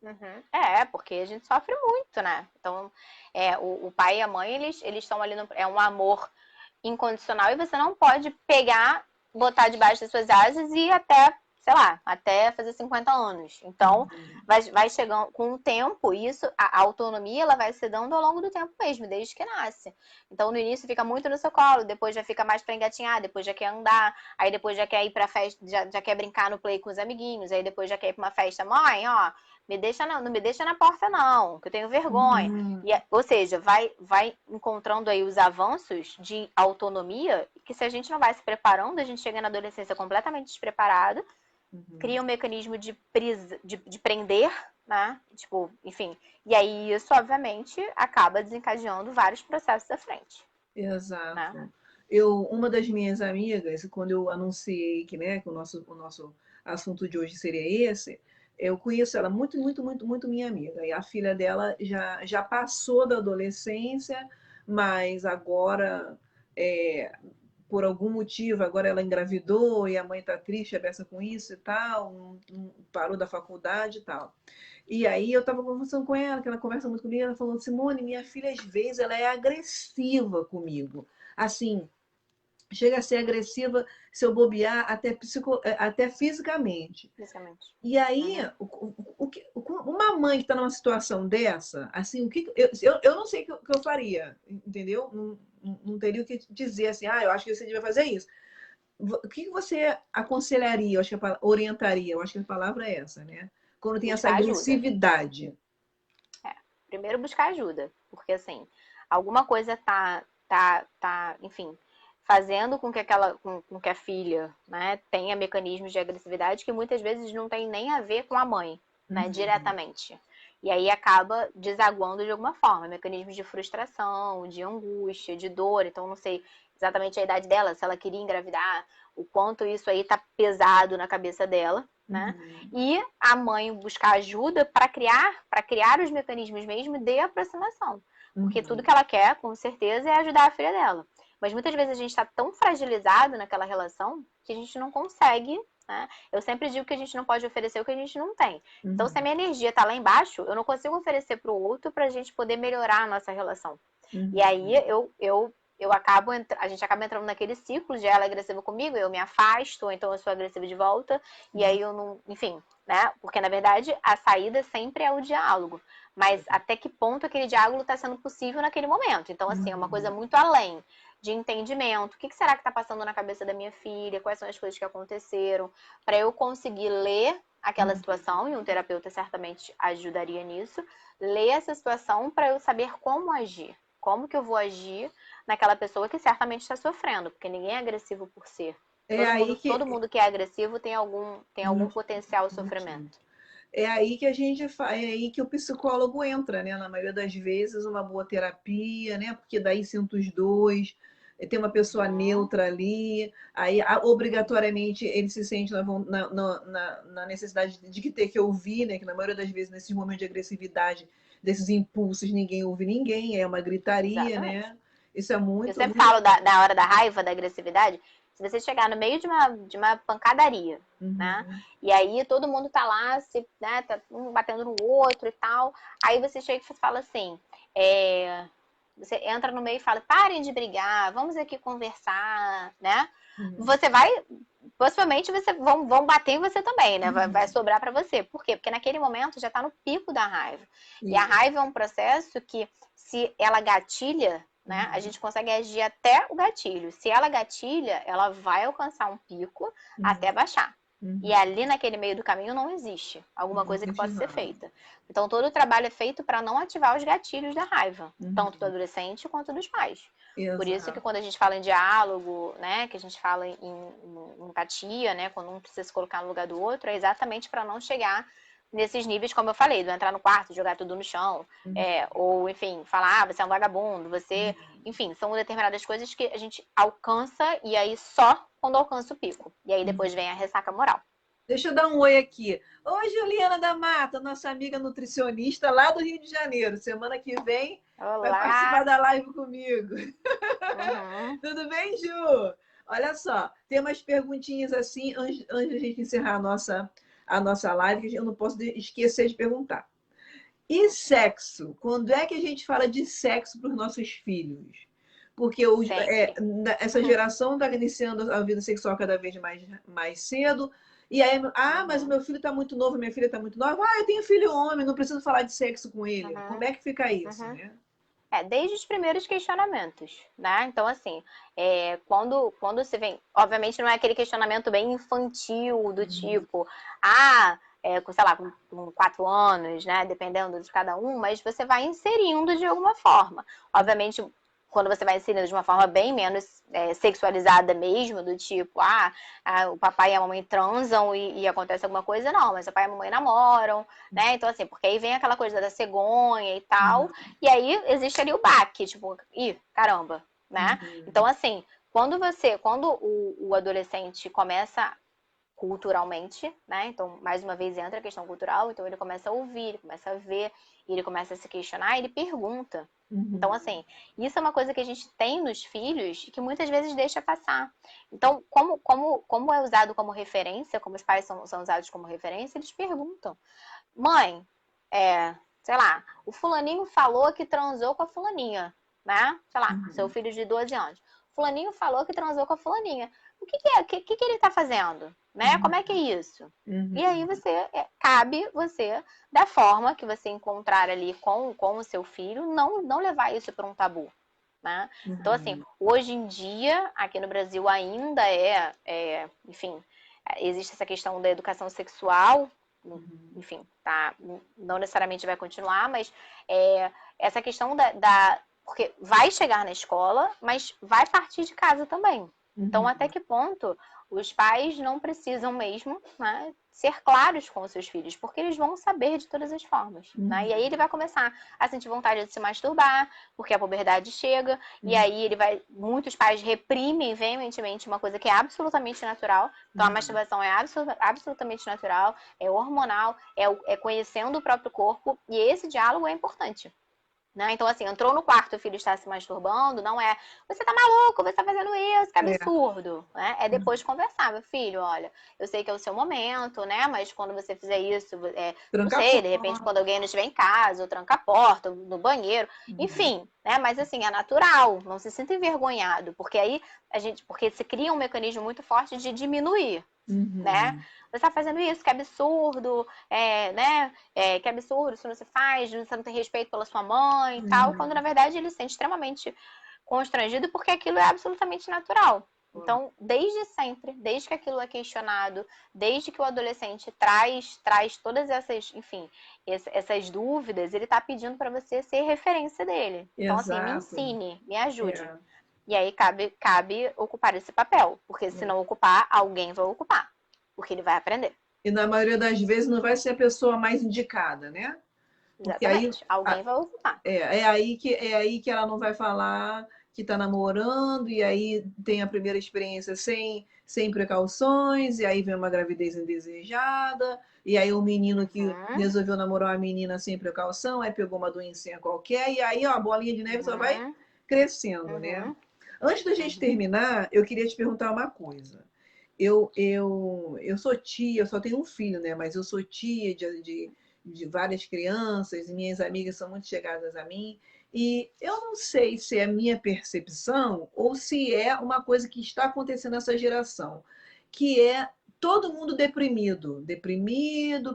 Uhum. É, porque a gente sofre muito, né? Então, o pai e a mãe, eles estão ali no. É um amor incondicional e você não pode pegar, botar debaixo das suas asas e até, sei lá, até fazer 50 anos. Então, Uhum. vai chegando com o tempo, isso, a autonomia, ela vai se dando ao longo do tempo mesmo, desde que nasce. Então, no início fica muito no seu colo, depois já fica mais pra engatinhar, depois já quer andar, aí depois já quer ir pra festa, já quer brincar no play com os amiguinhos, aí depois já quer ir pra uma festa. Mãe, ó, não me deixa na porta não, que eu tenho vergonha. Uhum. Ou seja, vai encontrando aí os avanços de autonomia, que se a gente não vai se preparando, a gente chega na adolescência completamente despreparado, Uhum. cria um mecanismo de prender, né? Tipo, enfim. E aí isso, obviamente, acaba desencadeando vários processos à frente, né? Exato. Uma das minhas amigas, quando eu anunciei que, né, que o nosso assunto de hoje seria esse, eu conheço ela muito, muito, muito, muito minha amiga. E a filha dela já passou da adolescência, mas agora, é, por algum motivo, agora ela engravidou e a mãe está triste, aberta com isso e tal, parou da faculdade e tal. E aí eu estava conversando com ela, que ela conversa muito comigo, ela falou, Simone, minha filha às vezes ela é agressiva comigo. Assim, chega a ser agressiva se eu bobear até fisicamente. Basicamente. E aí, Uhum. uma mãe que está numa situação dessa, assim, eu não sei o que eu faria, entendeu? Não teria o que dizer assim, eu acho que você devia fazer isso. O que você aconselharia, eu acho que orientaria, eu acho que a palavra é essa, né? Quando tem essa Buscar ajuda. agressividade. É. Primeiro buscar ajuda, porque assim, alguma coisa enfim, fazendo com que com que a filha, né, tenha mecanismos de agressividade que muitas vezes não tem nem a ver com a mãe, né, Uhum. diretamente. E aí acaba desaguando de alguma forma, mecanismos de frustração, de angústia, de dor. Então não sei exatamente a idade dela, se ela queria engravidar, o quanto isso aí tá pesado na cabeça dela, né? Uhum. E a mãe buscar ajuda para criar os mecanismos mesmo de aproximação. Porque tudo Uhum. que ela quer, com certeza, é ajudar a filha dela. Mas muitas vezes a gente está tão fragilizado naquela relação que a gente não consegue, né? Eu sempre digo que a gente não pode oferecer o que a gente não tem. Então, se a Uhum. minha energia está lá embaixo, eu não consigo oferecer para o outro para a gente poder melhorar a nossa relação. E aí Uhum. a gente acaba entrando naquele ciclo de ela é agressiva comigo, eu me afasto, ou então eu sou agressiva de volta, e aí eu não, enfim, né? Porque na verdade a saída sempre é o diálogo. Mas até que ponto aquele diálogo está sendo possível naquele momento? Então, assim, é uma coisa Uhum. muito além de entendimento. O que será que está passando na cabeça da minha filha? Quais são as coisas que aconteceram? Para eu conseguir ler aquela Uhum. situação, e um terapeuta certamente ajudaria nisso, ler essa situação para eu saber como agir. Como que eu vou agir naquela pessoa que certamente está sofrendo, porque ninguém é agressivo por ser. É aí Todo que mundo que é agressivo tem algum potencial ao motivo. sofrimento. É aí que a gente faz, é aí que o psicólogo entra, né? Na maioria das vezes, uma boa terapia, né? Porque daí sinto os dois, tem uma pessoa Uhum. neutra ali, aí obrigatoriamente ele se sente na necessidade de que ter que ouvir, né? Que na maioria das vezes, nesses momentos de agressividade, desses impulsos, ninguém ouve ninguém, é uma gritaria, Exatamente. né? Isso é Eu muito, sempre muito. falo da hora da raiva, da agressividade. Se você chegar no meio de uma pancadaria, né? Uhum. E aí todo mundo tá lá, né, tá um batendo no outro e tal. Aí você chega e fala assim, você entra no meio e fala, parem de brigar, vamos aqui conversar, né? Uhum. Você vai, possivelmente vão bater em você também, né? Vai Uhum. sobrar para você. Por quê? Porque naquele momento já tá no pico da raiva. E a Isso. raiva é um processo que, se ela gatilha, né? A gente consegue agir até o gatilho. Se ela gatilha, ela vai alcançar um pico até baixar. E ali naquele meio do caminho não existe alguma coisa que possa ser feita. Então todo o trabalho é feito para não ativar os gatilhos da raiva, tanto do adolescente quanto dos pais. Por isso que quando a gente fala em diálogo, né, que a gente fala em empatia, né, quando um precisa se colocar no lugar do outro, é exatamente para não chegar nesses níveis, como eu falei, do entrar no quarto, jogar tudo no chão, ou, enfim, falar, você é um vagabundo, você... Enfim, são determinadas coisas que a gente alcança e aí só quando alcança o pico. E aí depois vem a ressaca moral. Deixa eu dar um oi aqui. Oi, Juliana da Mata, nossa amiga nutricionista lá do Rio de Janeiro. Semana que vem vai participar da live comigo. Tudo bem, Ju? Olha só, tem umas perguntinhas assim, antes da gente encerrar a nossa live, que eu não posso esquecer de perguntar. E sexo? Quando é que a gente fala de sexo para os nossos filhos? Porque essa geração está iniciando a vida sexual cada vez mais cedo. E aí, mas o meu filho está muito novo, minha filha está muito nova. Eu tenho filho homem, não preciso falar de sexo com ele. Como é que fica isso, né? Desde os primeiros questionamentos, né? Então, assim, quando você vem... Obviamente não é aquele questionamento bem infantil, do tipo... sei lá, com 4 anos, né? Dependendo de cada um, mas você vai inserindo de alguma forma. Obviamente, quando você vai inserindo de uma forma bem menos sexualizada mesmo, do tipo, o papai e a mamãe transam e acontece alguma coisa, não, mas o papai e a mamãe namoram, né? Então, assim, porque aí vem aquela coisa da cegonha e tal, e aí existe ali o baque, tipo, caramba, né? Então, assim, quando o adolescente começa culturalmente, né? Então, mais uma vez entra a questão cultural, então ele começa a ouvir, ele começa a ver, ele começa a se questionar, ele pergunta. Então, assim, isso é uma coisa que a gente tem nos filhos e que muitas vezes deixa passar. Então, como é usado como referência, como os pais são usados como referência, eles perguntam. Mãe, sei lá, o fulaninho falou que transou com a fulaninha, né? Sei lá, seu filho de 12 anos. Fulaninho falou que transou com a fulaninha. O que ele tá fazendo? Né? Como é que é isso? E aí cabe você, da forma que você encontrar ali com o seu filho, não levar isso para um tabu. Né? Então, assim, hoje em dia, aqui no Brasil ainda enfim, existe essa questão da educação sexual, enfim, não necessariamente vai continuar, mas essa questão porque vai chegar na escola, mas vai partir de casa também. Então, até que ponto os pais não precisam mesmo, né, ser claros com os seus filhos, porque eles vão saber de todas as formas. Né? E aí ele vai começar a sentir vontade de se masturbar, porque a puberdade chega, e aí muitos pais reprimem veementemente uma coisa que é absolutamente natural. Então a masturbação é absolutamente natural, é hormonal, é conhecendo o próprio corpo, e esse diálogo é importante. Né? Então, assim, entrou no quarto, o filho está se masturbando, não é você tá maluco, você tá fazendo isso, que absurdo. Né? É depois conversar, meu filho, olha, eu sei que é o seu momento, né? Mas quando você fizer isso, não sei, de repente, quando alguém não estiver em casa, ou tranca a porta, no banheiro, enfim, né? Mas assim, é natural, não se sinta envergonhado, porque aí porque se cria um mecanismo muito forte de diminuir. Né? Você tá fazendo isso, que absurdo, né? Que absurdo, isso não se faz, você não tem respeito pela sua mãe e tal, quando na verdade ele se sente extremamente constrangido porque aquilo é absolutamente natural. Então, desde sempre, desde que aquilo é questionado, desde que o adolescente traz todas essas, enfim, essas dúvidas, ele tá pedindo para você ser referência dele. Então, assim, me ensine, me ajude. E aí cabe ocupar esse papel, porque se não ocupar, alguém vai ocupar, porque ele vai aprender. E na maioria das vezes não vai ser a pessoa mais indicada, né? Porque exatamente, alguém vai ocupar. É aí que ela não vai falar que está namorando, e aí tem a primeira experiência sem precauções, e aí vem uma gravidez indesejada, e aí o menino que resolveu namorar uma menina sem precaução, aí pegou uma doencinha qualquer, e aí ó, a bolinha de neve só vai crescendo, né? Antes da gente terminar, eu queria te perguntar uma coisa. Eu sou tia, eu só tenho um filho, né? Mas eu sou tia de várias crianças, e minhas amigas são muito chegadas a mim. E eu não sei se é a minha percepção ou se é uma coisa que está acontecendo nessa geração, que é todo mundo deprimido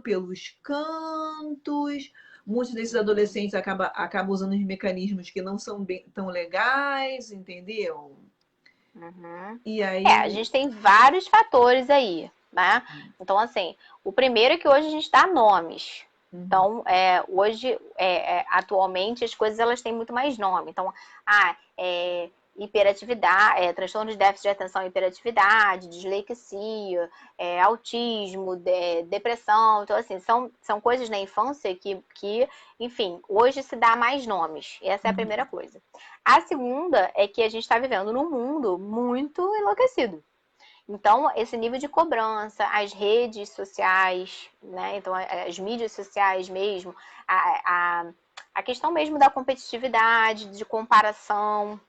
pelos cantos, muitos desses adolescentes acabam usando os mecanismos que não são tão legais, entendeu? Uhum. E A aí. gente tem vários fatores aí, né? Então, assim, o primeiro é que hoje a gente dá nomes. Uhum. Então, hoje, atualmente, as coisas elas têm muito mais nome. Então, hiperatividade, transtorno de déficit de atenção e hiperatividade, dislexia, autismo, depressão. Então, assim, são coisas na infância que, enfim, hoje se dá mais nomes. Essa é a primeira coisa. A segunda é que a gente está vivendo num mundo muito enlouquecido. Então, esse nível de cobrança, as redes sociais, né? Então, as mídias sociais mesmo, a questão mesmo da competitividade, de comparação,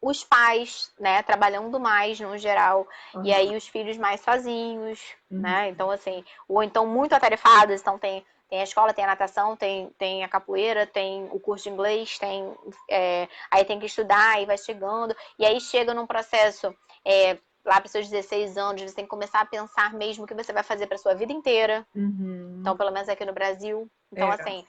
os pais, né, trabalhando mais no geral, e aí os filhos mais sozinhos, né? Então, assim, ou então muito atarefados, então tem a escola, tem a natação, tem a capoeira, tem o curso de inglês, aí tem que estudar, aí vai chegando, e aí chega num processo lá para os seus 16 anos, você tem que começar a pensar mesmo o que você vai fazer para sua vida inteira. Então, pelo menos aqui no Brasil. Então, assim,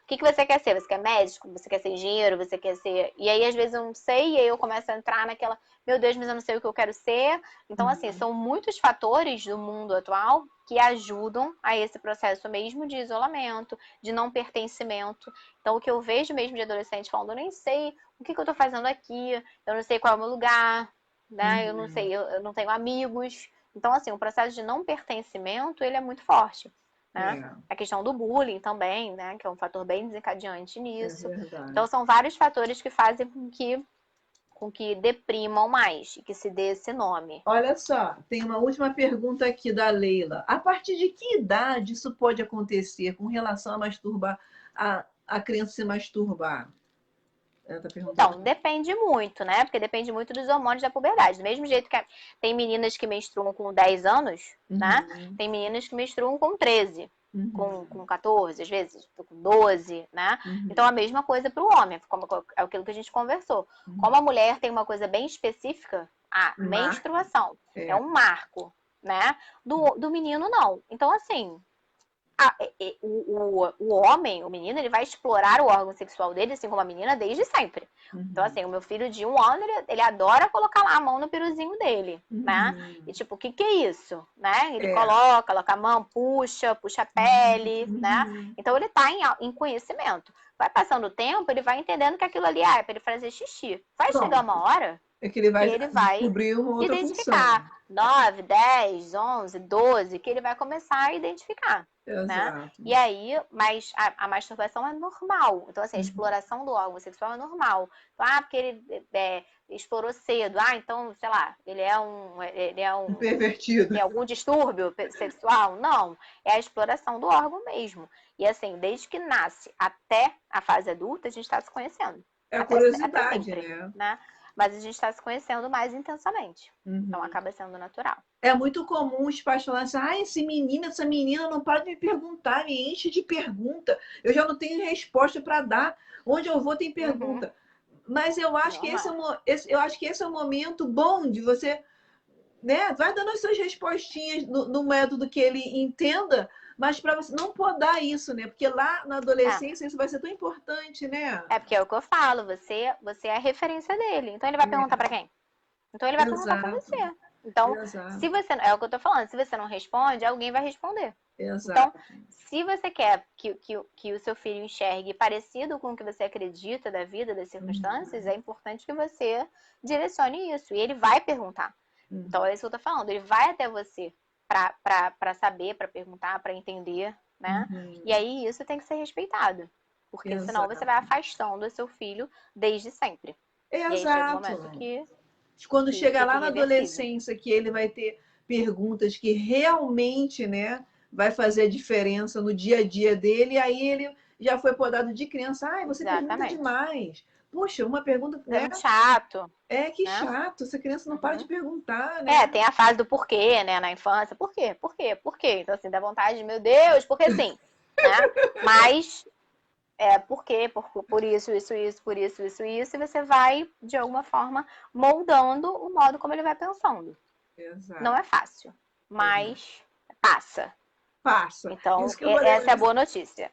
o que você quer ser? Você quer médico? Você quer ser engenheiro? Você quer ser... E aí, às vezes, eu não sei, e aí eu começo a entrar naquela, meu Deus, mas eu não sei o que eu quero ser. Então, assim, são muitos fatores do mundo atual que ajudam a esse processo mesmo de isolamento, de não pertencimento. Então, o que eu vejo mesmo de adolescente falando, eu nem sei o que eu tô fazendo aqui, eu não sei qual é o meu lugar, né? Eu não sei, eu não tenho amigos. Então, assim, o processo de não pertencimento, ele é muito forte, né? A questão do bullying também, né? Que é um fator bem desencadeante nisso. Então, são vários fatores que fazem com que deprimam mais e que se dê esse nome. Olha só, tem uma última pergunta aqui da Leila. A partir de que idade isso pode acontecer com relação a masturbar, a criança se masturbar? Ela tá perguntando. Então, depende muito, né? Porque depende muito dos hormônios da puberdade. Do mesmo jeito que tem meninas que menstruam com 10 anos, né? Tem meninas que menstruam com 13, com 14, às vezes, com 12, né? Então, a mesma coisa para o homem, como é aquilo que a gente conversou. Como a mulher tem uma coisa bem específica, a menstruação é um marco, né? Do menino, não. Então, assim, o homem, o menino, ele vai explorar o órgão sexual dele, assim como a menina, desde sempre. Então, assim, o meu filho de 1 ano, ele adora colocar lá a mão no piruzinho dele, né? E tipo, o que é isso? Né? Ele coloca a mão, puxa a pele, né? Então, ele tá em conhecimento. Vai passando o tempo, ele vai entendendo que aquilo ali é para ele fazer xixi. Vai chegar uma hora que ele vai vai descobrir uma outra identificar. função. 9, 10, 11, 12, que ele vai começar a identificar. Né? Exato. E aí, mas a masturbação é normal. Então, assim, a exploração do órgão sexual é normal. Então, porque ele explorou cedo. Então, sei lá, ele é um pervertido. Tem algum distúrbio sexual? Não. É a exploração do órgão mesmo. E assim, desde que nasce até a fase adulta, a gente está se conhecendo. É a até curiosidade, sempre, né? Mas a gente está se conhecendo mais intensamente. Então acaba sendo natural. É muito comum os pais falarem assim, esse menino, essa menina não para de me perguntar, me enche de pergunta. Eu já não tenho resposta para dar. Onde eu vou tem pergunta. Mas eu acho que esse é o momento bom de você, né? Vai dando as suas respostinhas no método que ele entenda, mas para você não podar isso, né? Porque lá na adolescência isso vai ser tão importante, né? Porque é o que eu falo, você é a referência dele. Então ele vai perguntar para quem? Então ele vai perguntar para você. Então, se você é o que eu tô falando, se você não responde, alguém vai responder. Então, se você quer que o seu filho enxergue parecido com o que você acredita da vida, das circunstâncias, é importante que você direcione isso. E ele vai perguntar. Então, é isso que eu tô falando. Ele vai até você para saber, para perguntar, para entender, né? E aí isso tem que ser respeitado. Porque senão você vai afastando o seu filho desde sempre. E aí chega um momento que quando chegar lá na irreversível. adolescência, que ele vai ter perguntas que realmente, né, vai fazer a diferença no dia a dia dele, e aí ele já foi podado de criança. Você pergunta demais. Puxa, uma pergunta. É muito chato. Que chato, essa criança não para de perguntar, né? Tem a fase do porquê, né, na infância. Por quê? Por quê? Por quê? Então, assim, dá vontade de, meu Deus, porque sim, né? Mas por quê? Por isso, por isso, e você vai, de alguma forma, moldando o modo como ele vai pensando. Exato. Não é fácil, mas passa. Passa. Então, Isso que eu falei, essa é a boa notícia.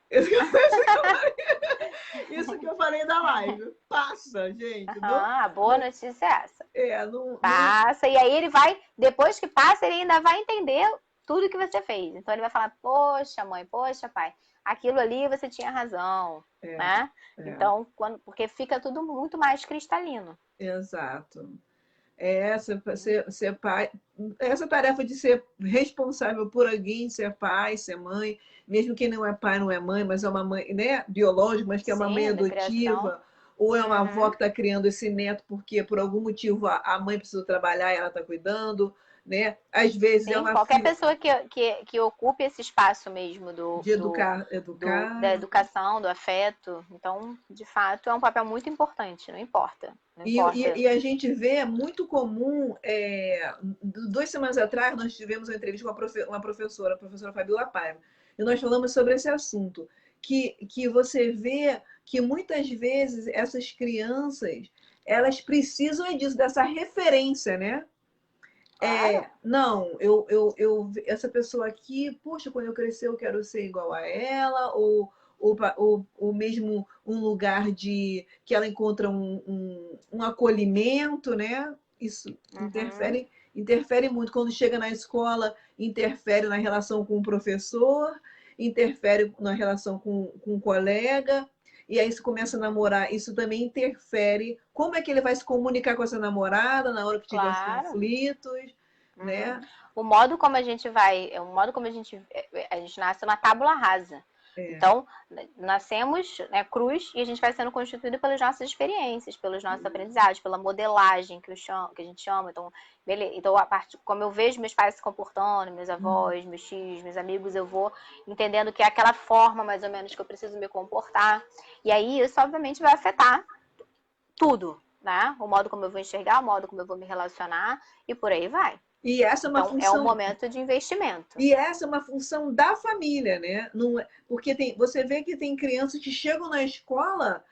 isso que eu falei da live. Passa, gente. Não, A boa não, notícia é essa. não. Passa, e aí ele vai, depois que passa, ele ainda vai entender tudo que você fez. Então ele vai falar, poxa, mãe, poxa, pai, aquilo ali você tinha razão, É, né? é, Então, porque fica tudo muito mais cristalino. exato. Ser pai, essa tarefa de ser responsável por alguém, ser pai, ser mãe, mesmo que não é pai, não é mãe, mas é uma mãe, né, biológica, mas que é uma mãe Sim, da criação. adotiva, ou é uma avó Uhum. que está criando esse neto porque por algum motivo a mãe precisou trabalhar e ela está cuidando, né? Às vezes é Sim, uma qualquer filha pessoa que ocupe esse espaço mesmo de da educar. educação, do afeto. Então, de fato, é um papel muito importante, não importa. Não E, importa. e a gente vê, é muito comum, 2 semanas atrás nós tivemos uma entrevista com uma professora, a professora Fabiola Paiva, e nós falamos sobre esse assunto, que você vê que muitas vezes essas crianças, elas precisam disso, dessa referência, né? Claro. Não, essa pessoa aqui, poxa, quando eu crescer eu quero ser igual a ela, ou mesmo um lugar de que ela encontra um acolhimento, né? Isso Uhum. interfere muito. Quando chega na escola, interfere na relação com o professor, interfere na relação com o colega, e aí isso começa a namorar, isso também interfere. Como é que ele vai se comunicar com essa namorada na hora que tiver os Claro. conflitos, Uhum. né? O modo como a gente vai, o modo como a gente nasce uma tábula rasa. É. Então, nascemos, né, cruz e a gente vai sendo constituído pelas nossas experiências, pelos nossos aprendizados, pela modelagem que a gente chama. Então, beleza. Então, a parte, como eu vejo meus pais se comportando, meus avós, meus tios, meus amigos, eu vou entendendo que é aquela forma mais ou menos que eu preciso me comportar. E aí, isso obviamente vai afetar tudo, né? O modo como eu vou enxergar, o modo como eu vou me relacionar e por aí vai. E essa é uma Então, é um função momento de investimento. E essa é uma função da família, né? Não, porque você vê que tem crianças que chegam na escola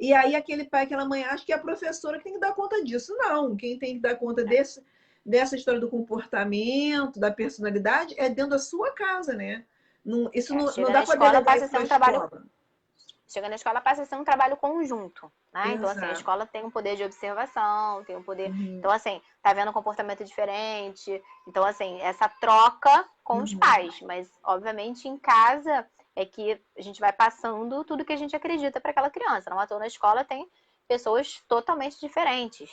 e aí aquele pai, aquela mãe acha que é a professora que tem que dar conta disso. Não, quem tem que dar conta dessa história do comportamento, da personalidade, é dentro da sua casa, né? Não, isso não Chega na dá para escola, delegar passa a isso ser para a um trabalho. escola. Chega na escola, passa a ser um trabalho conjunto, né? Então, assim, a Exato. escola tem um poder de observação, tem um poder. Uhum, Então, assim, tá vendo um comportamento diferente. Então, assim, essa troca com os uhum. pais. Mas, obviamente, em casa é que a gente vai passando tudo que a gente acredita para aquela criança. Não à toa na escola tem pessoas totalmente diferentes.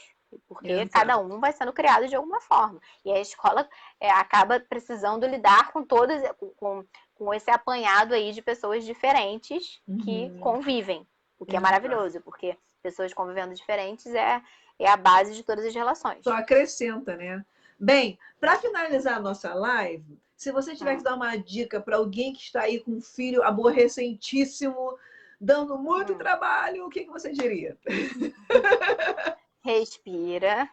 Porque cada Exato. um vai sendo criado de alguma forma. E a escola acaba precisando lidar com todas, com esse apanhado aí de pessoas diferentes que Uhum, convivem, o que é exato. maravilhoso, porque pessoas convivendo diferentes é a base de todas as Só relações. acrescenta, né? Bem, para finalizar a nossa live, se você tiver que Hum, dar uma dica para alguém que está aí com um filho aborrecentíssimo, dando muito hum. trabalho, o que você diria? Respira,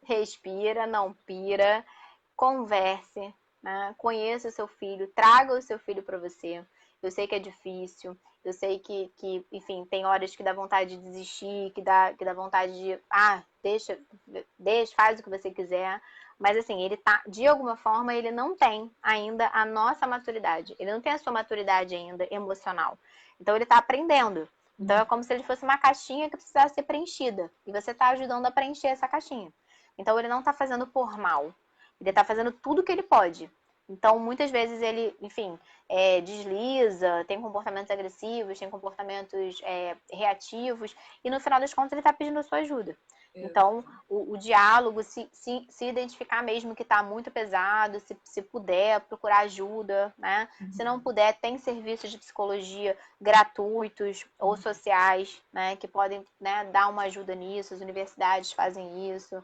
respira, não pira, converse, né? Conheça o seu filho, traga o seu filho para você. Eu sei que é difícil, eu sei enfim, tem horas que dá vontade de desistir, que dá vontade de, deixa, faz o que você quiser. Mas assim, ele tá, de alguma forma, ele não tem ainda a nossa maturidade. Ele não tem a sua maturidade ainda emocional. Então ele tá aprendendo. Então é como se ele fosse uma caixinha que precisasse ser preenchida. E você está ajudando a preencher essa caixinha. Então ele não está fazendo por mal. Ele está fazendo tudo que ele pode. Então, muitas vezes ele, enfim, desliza, tem comportamentos agressivos, tem comportamentos reativos, e no final das contas ele está pedindo a sua ajuda. Então, o diálogo, se identificar mesmo que está muito pesado, se puder, procurar ajuda, né? Se não puder, tem serviços de psicologia gratuitos ou sociais, né? Que podem, né, dar uma ajuda nisso. As universidades fazem isso,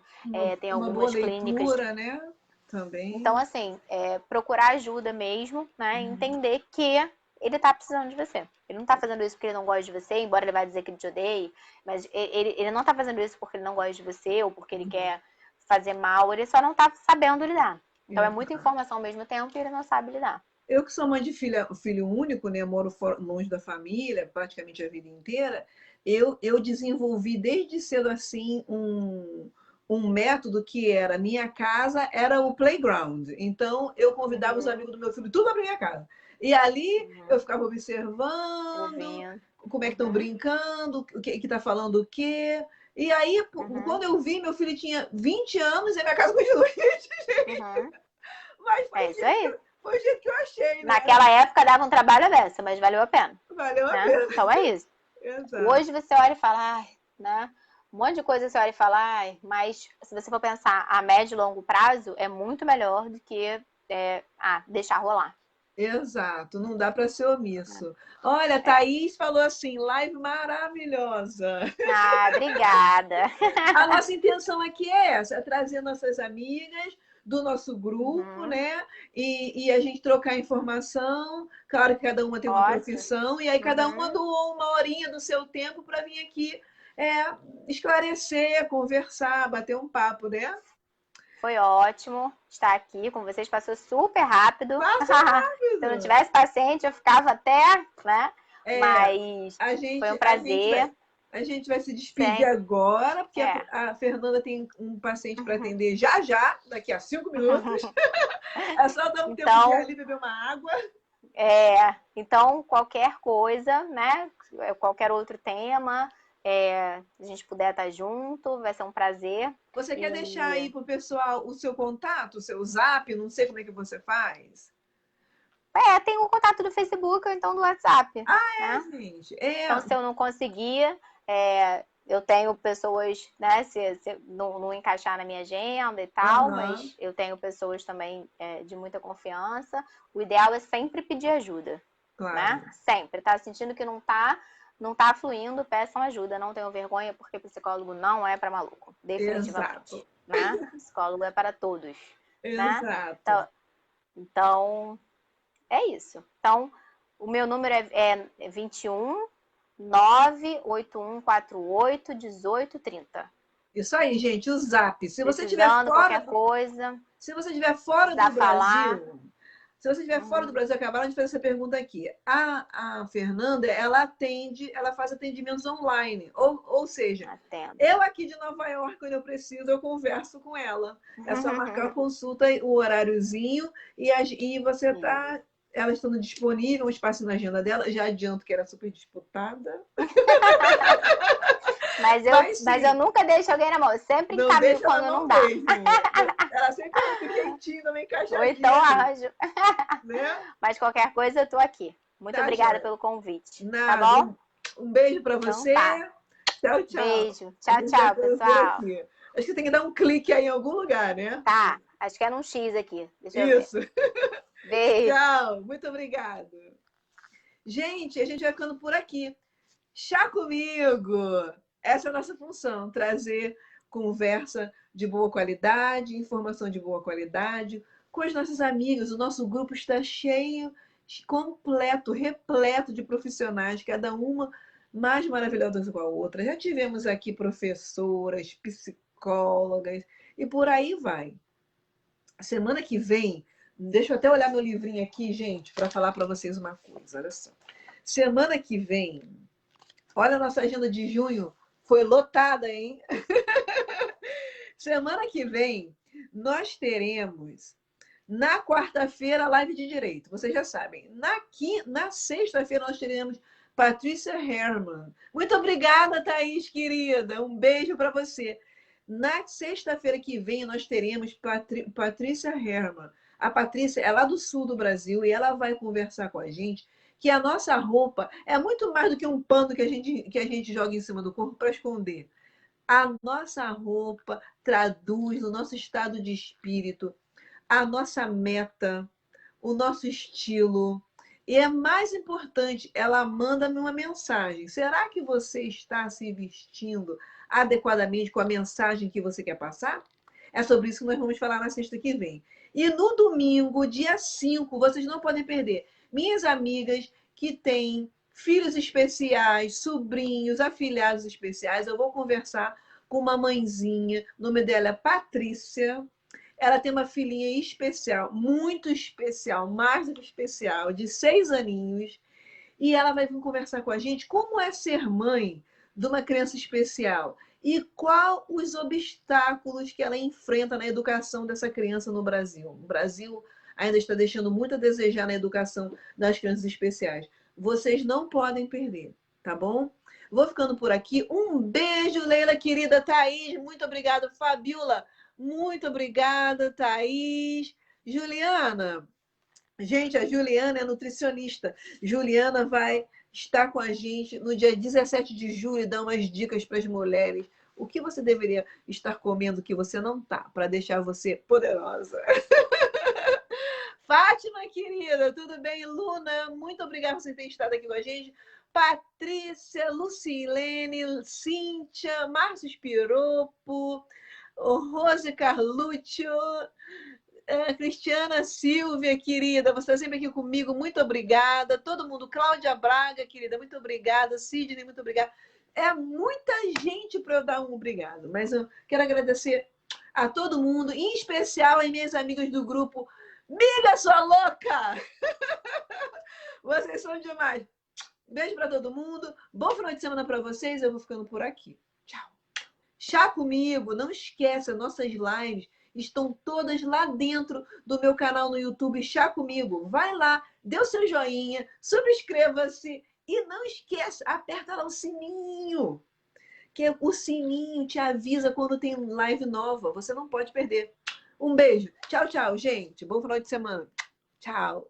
tem Uma boa algumas clínicas. leitura, né? Então, Também. assim, procurar ajuda mesmo, né? Entender que ele tá precisando de você. Ele não tá fazendo isso porque ele não gosta de você, embora ele vai dizer que ele te odeie, mas ele não tá fazendo isso porque ele não gosta de você ou porque ele quer fazer mal, ele só não tá sabendo lidar. Então é muita informação ao mesmo tempo e ele não sabe lidar. Eu que sou mãe de filho único, né? Moro longe da família praticamente a vida inteira. Eu desenvolvi desde cedo assim um método que era minha casa, era o playground. Então, eu convidava os amigos do meu filho tudo para minha casa. E ali eu ficava observando Ouvindo. como é que estão brincando, o que está falando o quê. E aí, quando eu vi, meu filho tinha 20 anos e a minha casa continua Mas É isso aí. foi o jeito que eu achei, né? Naquela época dava um trabalho dessa, mas valeu a pena. Valeu a Né? pena. Então é isso. Exato. Hoje você olha e fala, ai, né? Um monte de coisa você olha e fala, ai, mas se você for pensar a médio e longo prazo, é muito melhor do que deixar rolar. Exato, não dá para ser omisso. Olha, Thaís falou assim, live maravilhosa. Ah, obrigada. A nossa intenção aqui é essa, é trazer nossas amigas do nosso grupo, né? E a gente trocar informação. Claro que cada uma tem uma profissão, e aí cada uma doou uma horinha do seu tempo para vir aqui esclarecer, conversar, bater um papo, né? Foi ótimo estar aqui com vocês, passou super rápido. Passa rápido. Se eu não tivesse paciente, eu ficava até, né? Mas foi um prazer. A gente vai se despedir agora, porque a Fernanda tem um paciente para atender já, daqui a 5 minutos. É só dar um tempo de ali beber uma água. Então, qualquer coisa, né? Qualquer outro tema, a gente puder estar junto, vai ser um prazer. Você quer deixar aí pro pessoal o seu contato, o seu zap? Não sei como é que você faz. Tem o contato do Facebook ou então do WhatsApp. Né? Gente. Então, se eu não conseguir, eu tenho pessoas, né? Se não encaixar na minha agenda e tal, mas eu tenho pessoas também de muita confiança. O ideal é sempre pedir ajuda. Claro. Né? Sempre. Tá sentindo que não tá fluindo, peçam ajuda. Não tenham vergonha, porque psicólogo não é para maluco. Definitivamente. Né? Psicólogo é para todos. Exato. Né? Então, é isso. Então, o meu número é 21 98148 1830. Isso aí, gente, o zap. Se você estiver fora qualquer coisa, se você estiver fora do Brasil, se você estiver fora do Brasil, acabaram de fazer essa pergunta aqui. A Fernanda, ela faz atendimentos online. Ou seja, eu aqui de Nova York, quando eu preciso, eu converso com ela. É só marcar a consulta, o horáriozinho, e você tá. Ela estando disponível, um espaço na agenda dela. Já adianto que era super disputada. Mas eu nunca deixo alguém na mão. Eu sempre encaminho quando não dá. Mesmo. Ela sempre fica quentinha, não me encaixa. Ou então arranjo. Né? Mas qualquer coisa, eu tô aqui. Muito obrigada pelo convite. Nada. Tá bom? Um beijo para você. Tchau, tchau. Beijo. Tchau, pessoal. Acho que tem que dar um clique aí em algum lugar, né? Tá. Acho que é num X aqui. Deixa eu ver. Beijo. Tchau. Muito obrigada. Gente, a gente vai ficando por aqui. Chá comigo! Essa é a nossa função, trazer conversa de boa qualidade, informação de boa qualidade, com as nossas amigas. O nosso grupo está cheio, completo, repleto de profissionais, cada uma mais maravilhosa do que a outra. Já tivemos aqui professoras, psicólogas, e por aí vai. Semana que vem, deixa eu até olhar meu livrinho aqui, gente, para falar para vocês uma coisa. Olha só. Semana que vem, olha a nossa agenda de junho, foi lotada, hein? Semana que vem, nós teremos, na quarta-feira, live de direito. Vocês já sabem. Na sexta-feira, nós teremos Patrícia Herman. Muito obrigada, Thaís, querida. Um beijo para você. Na sexta-feira que vem, nós teremos Patrícia Herman. A Patrícia é lá do sul do Brasil e ela vai conversar com a gente que a nossa roupa é muito mais do que um pano que a gente joga em cima do corpo para esconder. A nossa roupa traduz o nosso estado de espírito, a nossa meta, o nosso estilo. E é mais importante, ela manda-me uma mensagem. Será que você está se vestindo adequadamente com a mensagem que você quer passar? É sobre isso que nós vamos falar na sexta que vem. E no domingo, dia 5, vocês não podem perder. Minhas amigas que têm filhos especiais, sobrinhos, afilhados especiais, eu vou conversar com uma mãezinha, o nome dela é Patrícia. Ela tem uma filhinha especial, muito especial, mais do que especial, de 6 aninhos. E ela vai vir conversar com a gente como é ser mãe de uma criança especial. e qual os obstáculos que ela enfrenta na educação dessa criança no Brasil. O Brasil ainda está deixando muito a desejar na educação das crianças especiais. Vocês não podem perder, tá bom? Vou ficando por aqui. Um beijo, Leila, querida. Thaís, muito obrigada. Fabiola, muito obrigada, Thaís. Juliana, gente, a Juliana é nutricionista. Juliana vai estar com a gente no dia 17 de julho e dar umas dicas para as mulheres. O que você deveria estar comendo que você não tá, para deixar você poderosa. Fátima, querida, tudo bem? Luna, muito obrigada por você ter estado aqui com a gente. Patrícia, Lucilene, Cíntia, Márcio Spiropo, Rose Carluccio, Cristiana Silvia, querida, você está sempre aqui comigo, muito obrigada. Todo mundo, Cláudia Braga, querida, muito obrigada. Sidney, muito obrigada. É muita gente para eu dar um obrigado, mas eu quero agradecer a todo mundo, em especial as minhas amigas do grupo Miga Sua Louca! Vocês são demais. Beijo para todo mundo. Bom final de semana para vocês. Eu vou ficando por aqui. Tchau. Chá comigo. Não esqueça, nossas lives estão todas lá dentro do meu canal no YouTube, Chá Comigo. Vai lá, dê o seu joinha, subscreva-se e não esqueça, aperta lá o sininho, que o sininho te avisa quando tem live nova. Você não pode perder. Um beijo. Tchau, tchau, gente. Bom final de semana. Tchau.